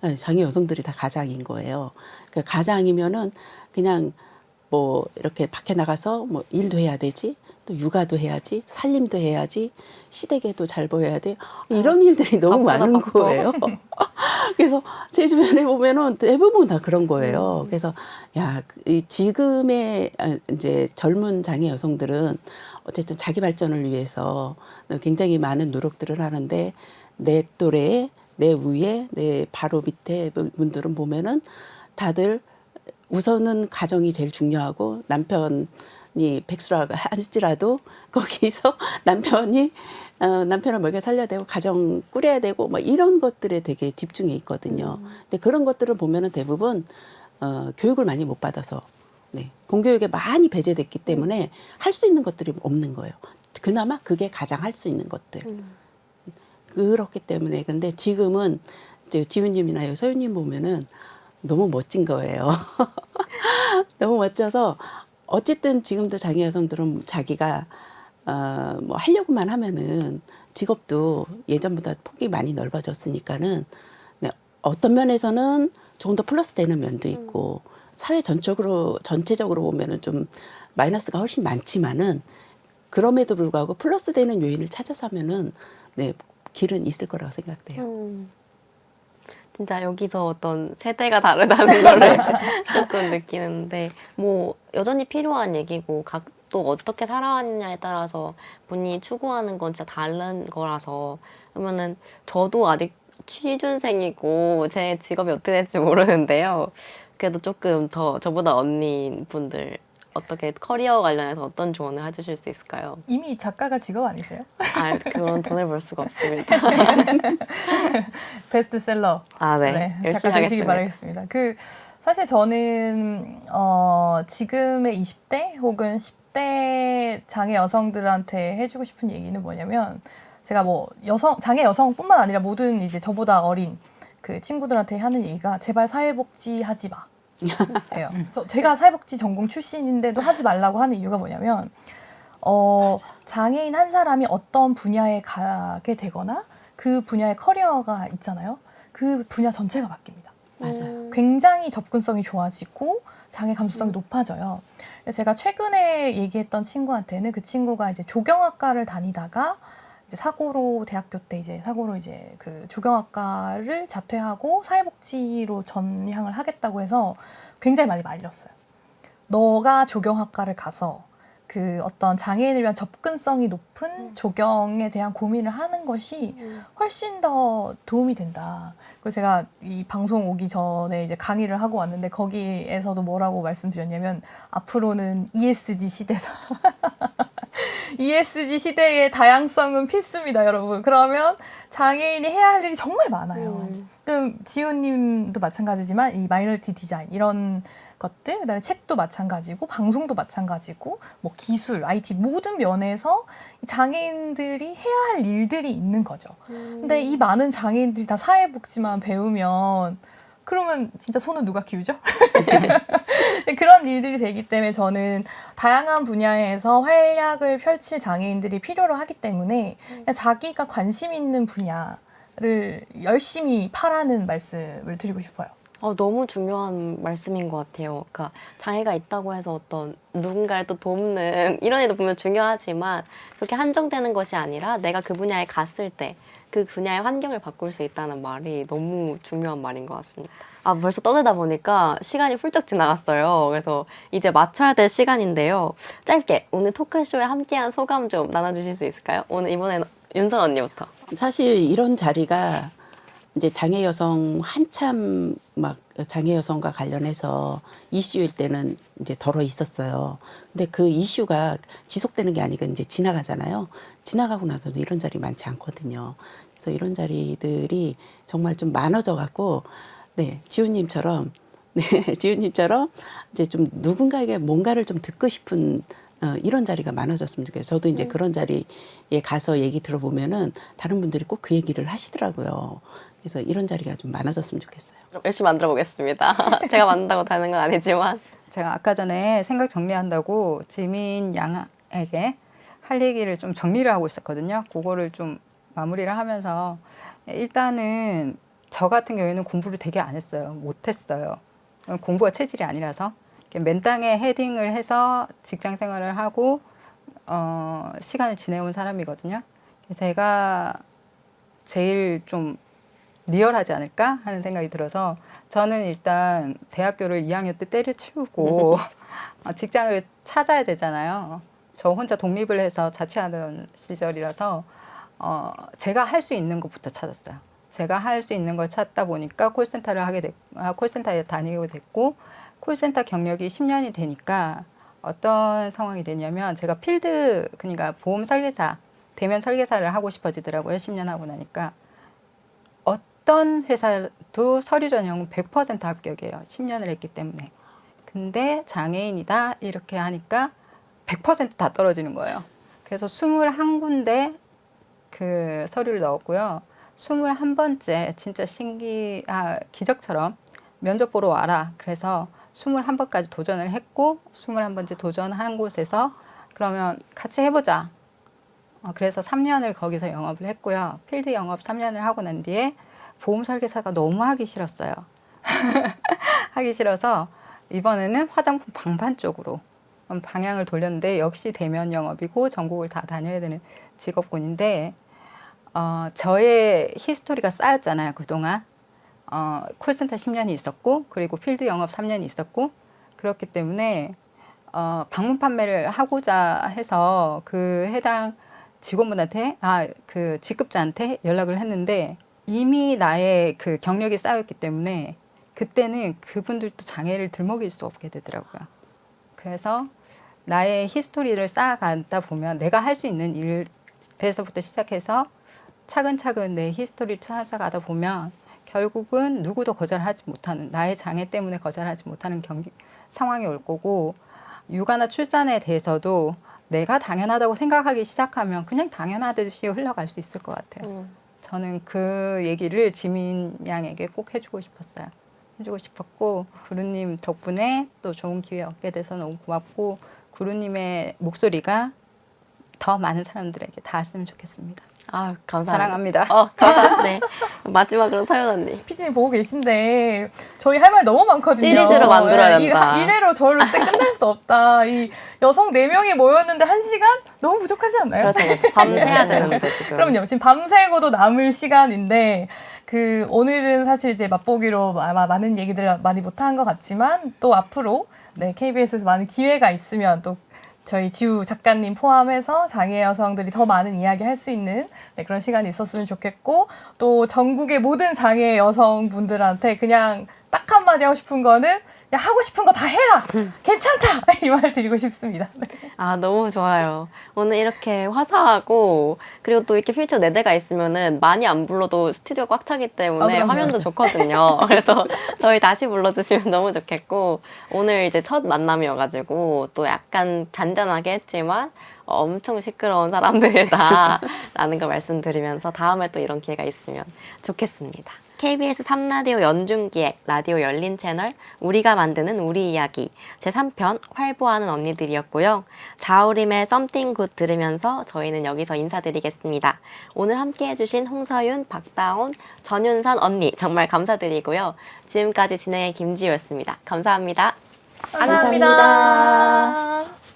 F: 네, 장애 여성들이 다 가장인 거예요. 그 가장이면은 그냥 뭐 이렇게 밖에 나가서 뭐 일도 해야 되지, 또 육아도 해야지, 살림도 해야지, 시댁에도 잘 보여야 돼. 이런 일들이 너무 많은 거예요. 그래서 제 주변에 보면은 대부분 다 그런 거예요. 그래서 야, 이 지금의 이제 젊은 장애 여성들은 어쨌든 자기 발전을 위해서 굉장히 많은 노력들을 하는데 내 또래에 내 위에 내 바로 밑에 분들은 보면은 다들 우선은 가정이 제일 중요하고 남편이 백수라고 할지라도 거기서 남편을 먹여 살려야 되고 가정 꾸려야 되고 뭐 이런 것들에 되게 집중해 있거든요. 근데 그런 것들을 보면은 대부분 교육을 많이 못 받아서 네, 공교육에 많이 배제됐기 때문에 할 수 있는 것들이 없는 거예요. 그나마 그게 가장 할 수 있는 것들. 그렇기 때문에 근데 지금은 이제 지훈님이나 서윤님 보면은 너무 멋진 거예요. 너무 멋져서 어쨌든 지금도 장애 여성들은 자기가 뭐 하려고만 하면은 직업도 예전보다 폭이 많이 넓어졌으니까는 네, 어떤 면에서는 조금 더 플러스 되는 면도 있고 사회 전체적으로 보면은 좀 마이너스가 훨씬 많지만은 그럼에도 불구하고 플러스 되는 요인을 찾아서 하면은 네, 길은 있을 거라고 생각돼요.
B: 진짜 여기서 어떤 세대가 다르다는 거를 조금 느끼는데 뭐 여전히 필요한 얘기고 또 어떻게 살아왔냐에 따라서 본인이 추구하는 건 진짜 다른 거라서 그러면은 저도 아직 취준생이고 제 직업이 어떻게 될지 모르는데요. 그래도 조금 더 저보다 언니 분들 어떻게 커리어 관련해서 어떤 조언을 해주실 수 있을까요?
D: 이미 작가가 직업 아니세요?
B: 아, 그런 돈을 벌 수가 없습니다.
D: 베스트셀러.
B: 아, 네.
D: 네,
B: 열심히
D: 작가 되시기
B: 하겠습니다.
D: 바라겠습니다. 사실 저는 지금의 20대 혹은 10대 장애 여성들한테 해주고 싶은 얘기는 뭐냐면 제가 뭐 장애 여성뿐만 아니라 모든 이제 저보다 어린 그 친구들한테 하는 얘기가 제발 사회복지 하지 마. 예요. 제가 사회복지 전공 출신인데도 하지 말라고 하는 이유가 뭐냐면 장애인 한 사람이 어떤 분야에 가게 되거나 그 분야의 커리어가 있잖아요. 그 분야 전체가 바뀝니다.
F: 맞아요.
D: 굉장히 접근성이 좋아지고 장애 감수성이 높아져요. 그래서 제가 최근에 얘기했던 친구한테는 그 친구가 이제 조경학과를 다니다가 이제 사고로 대학교 때 이제 사고로 이제 그 조경학과를 자퇴하고 사회복지로 전향을 하겠다고 해서 굉장히 많이 말렸어요. 너가 조경학과를 가서 그 어떤 장애인을 위한 접근성이 높은 조경에 대한 고민을 하는 것이 훨씬 더 도움이 된다. 그리고 제가 이 방송 오기 전에 이제 강의를 하고 왔는데 거기에서도 뭐라고 말씀드렸냐면 앞으로는 ESG 시대다. ESG 시대의 다양성은 필수입니다, 여러분. 그러면 장애인이 해야 할 일이 정말 많아요. 그럼 지호님도 마찬가지지만 이 마이너리티 디자인 이런 것들, 그다음에 책도 마찬가지고 방송도 마찬가지고 뭐 기술, IT 모든 면에서 이 장애인들이 해야 할 일들이 있는 거죠. 근데 이 많은 장애인들이 다 사회복지만 배우면 그러면 진짜 손은 누가 키우죠? 그런 일들이 되기 때문에 저는 다양한 분야에서 활약을 펼칠 장애인들이 필요로 하기 때문에 그냥 자기가 관심 있는 분야를 열심히 파라는 말씀을 드리고 싶어요.
B: 너무 중요한 말씀인 것 같아요. 그러니까 장애가 있다고 해서 어떤 누군가를 또 돕는 이런 일도 보면 중요하지만 그렇게 한정되는 것이 아니라 내가 그 분야에 갔을 때 그 분야의 환경을 바꿀 수 있다는 말이 너무 중요한 말인 것 같습니다. 벌써 떠들다 보니까 시간이 훌쩍 지나갔어요. 그래서 이제 맞춰야 될 시간인데요. 짧게 오늘 토크쇼에 함께한 소감 좀 나눠주실 수 있을까요? 이번에는 윤선 언니부터.
F: 사실 이런 자리가 이제 장애 여성 한참 막 장애 여성과 관련해서 이슈일 때는 이제 덜어 있었어요. 근데 그 이슈가 지속되는 게 아니고 이제 지나가잖아요. 지나가고 나서도 이런 자리 많지 않거든요. 그래서 이런 자리들이 정말 좀 많아져 갖고 네, 지훈님처럼 이제 좀 누군가에게 뭔가를 좀 듣고 싶은 이런 자리가 많아졌으면 좋겠어요. 저도 이제 그런 자리에 가서 얘기 들어보면은 다른 분들이 꼭 그 얘기를 하시더라고요. 그래서 이런 자리가 좀 많아졌으면 좋겠어요.
B: 열심히 만들어 보겠습니다. 제가 만든다고 되는 건 아니지만.
E: 제가 아까 전에 생각 정리한다고 지민 양에게 할 얘기를 좀 정리를 하고 있었거든요. 그거를 좀 마무리를 하면서 일단은 저 같은 경우에는 공부를 되게 안 했어요. 못했어요. 공부가 체질이 아니라서 맨땅에 헤딩을 해서 직장 생활을 하고 시간을 지내온 사람이거든요. 제가 제일 좀 리얼하지 않을까 하는 생각이 들어서 저는 일단 대학교를 2학년 때 때려치우고 직장을 찾아야 되잖아요. 저 혼자 독립을 해서 자취하던 시절이라서 제가 할 수 있는 것부터 찾았어요. 제가 할 수 있는 걸 찾다 보니까 콜센터에 다니게 됐고 콜센터 경력이 10년이 되니까 어떤 상황이 되냐면 제가 그러니까 보험 설계사, 대면 설계사를 하고 싶어지더라고요. 10년 하고 나니까. 어떤 회사도 서류 전형은 100% 합격이에요. 10년을 했기 때문에. 근데 장애인이다 이렇게 하니까 100% 다 떨어지는 거예요. 그래서 21군데 그 서류를 넣었고요. 21번째 진짜 기적처럼 면접 보러 와라. 그래서 21번까지 도전을 했고 21번째 도전한 곳에서 그러면 같이 해보자. 그래서 3년을 거기서 영업을 했고요. 필드 영업 3년을 하고 난 뒤에 보험 설계사가 너무 하기 싫었어요. 하기 싫어서 이번에는 화장품 방판 쪽으로 방향을 돌렸는데 역시 대면 영업이고 전국을 다 다녀야 되는 직업군인데 저의 히스토리가 쌓였잖아요. 그동안 콜센터 10년이 있었고 그리고 필드 영업 3년이 있었고 그렇기 때문에 방문 판매를 하고자 해서 그 해당 직원분한테 그 직급자한테 연락을 했는데 이미 나의 그 경력이 쌓였기 때문에 그때는 그분들도 장애를 들먹일 수 없게 되더라고요. 그래서 나의 히스토리를 쌓아가다 보면 내가 할 수 있는 일에서부터 시작해서 차근차근 내 히스토리를 찾아가다 보면 결국은 누구도 거절하지 못하는 나의 장애 때문에 거절하지 못하는 상황이 올 거고 육아나 출산에 대해서도 내가 당연하다고 생각하기 시작하면 그냥 당연하듯이 흘러갈 수 있을 것 같아요. 저는 그 얘기를 지민 양에게 꼭 해주고 싶었어요. 해주고 싶었고 구루님 덕분에 또 좋은 기회 얻게 돼서 너무 고맙고 구루님의 목소리가 더 많은 사람들에게 닿았으면 좋겠습니다.
B: 아, 감사합니다.
E: 사랑합니다.
B: 감사합니다. 네. 마지막으로 서연 언니.
D: 피디님 보고 계신데 저희 할 말 너무 많거든요.
B: 시리즈로 만들어야 된다.
D: 이래로 저를 때 끝날 수 없다. 이 여성 4명이 모였는데 1시간? 너무 부족하지 않나요?
B: 그렇죠. 밤새야 되는데 지금.
D: 그럼요. 지금 밤새고도 남을 시간인데 오늘은 사실 이제 맛보기로 아마 많은 얘기들 많이 못한 것 같지만 또 앞으로 네, KBS에서 많은 기회가 있으면 또 저희 지우 작가님 포함해서 장애 여성들이 더 많은 이야기 할 수 있는 네, 그런 시간이 있었으면 좋겠고 또 전국의 모든 장애 여성분들한테 그냥 딱 한마디 하고 싶은 거는 야, 하고 싶은 거 다 해라! 괜찮다! 이 말 드리고 싶습니다. 네.
B: 아, 너무 좋아요. 오늘 이렇게 화사하고, 그리고 또 이렇게 필터 4대가 있으면은 많이 안 불러도 스튜디오가 꽉 차기 때문에
D: 그럼요.
B: 화면도 좋거든요. 그래서 저희 다시 불러주시면 너무 좋겠고, 오늘 이제 첫 만남이어가지고, 또 약간 잔잔하게 했지만, 엄청 시끄러운 사람들이다. 라는 거 말씀드리면서 다음에 또 이런 기회가 있으면 좋겠습니다. KBS 3라디오 연중기획 라디오 열린 채널 우리가 만드는 우리 이야기 제3편 활보하는 언니들이었고요. 자우림의 Something Good 들으면서 저희는 여기서 인사드리겠습니다. 오늘 함께 해주신 홍서윤, 박다온, 전윤선 언니 정말 감사드리고요. 지금까지 진행의 김지효였습니다. 감사합니다.
D: 감사합니다.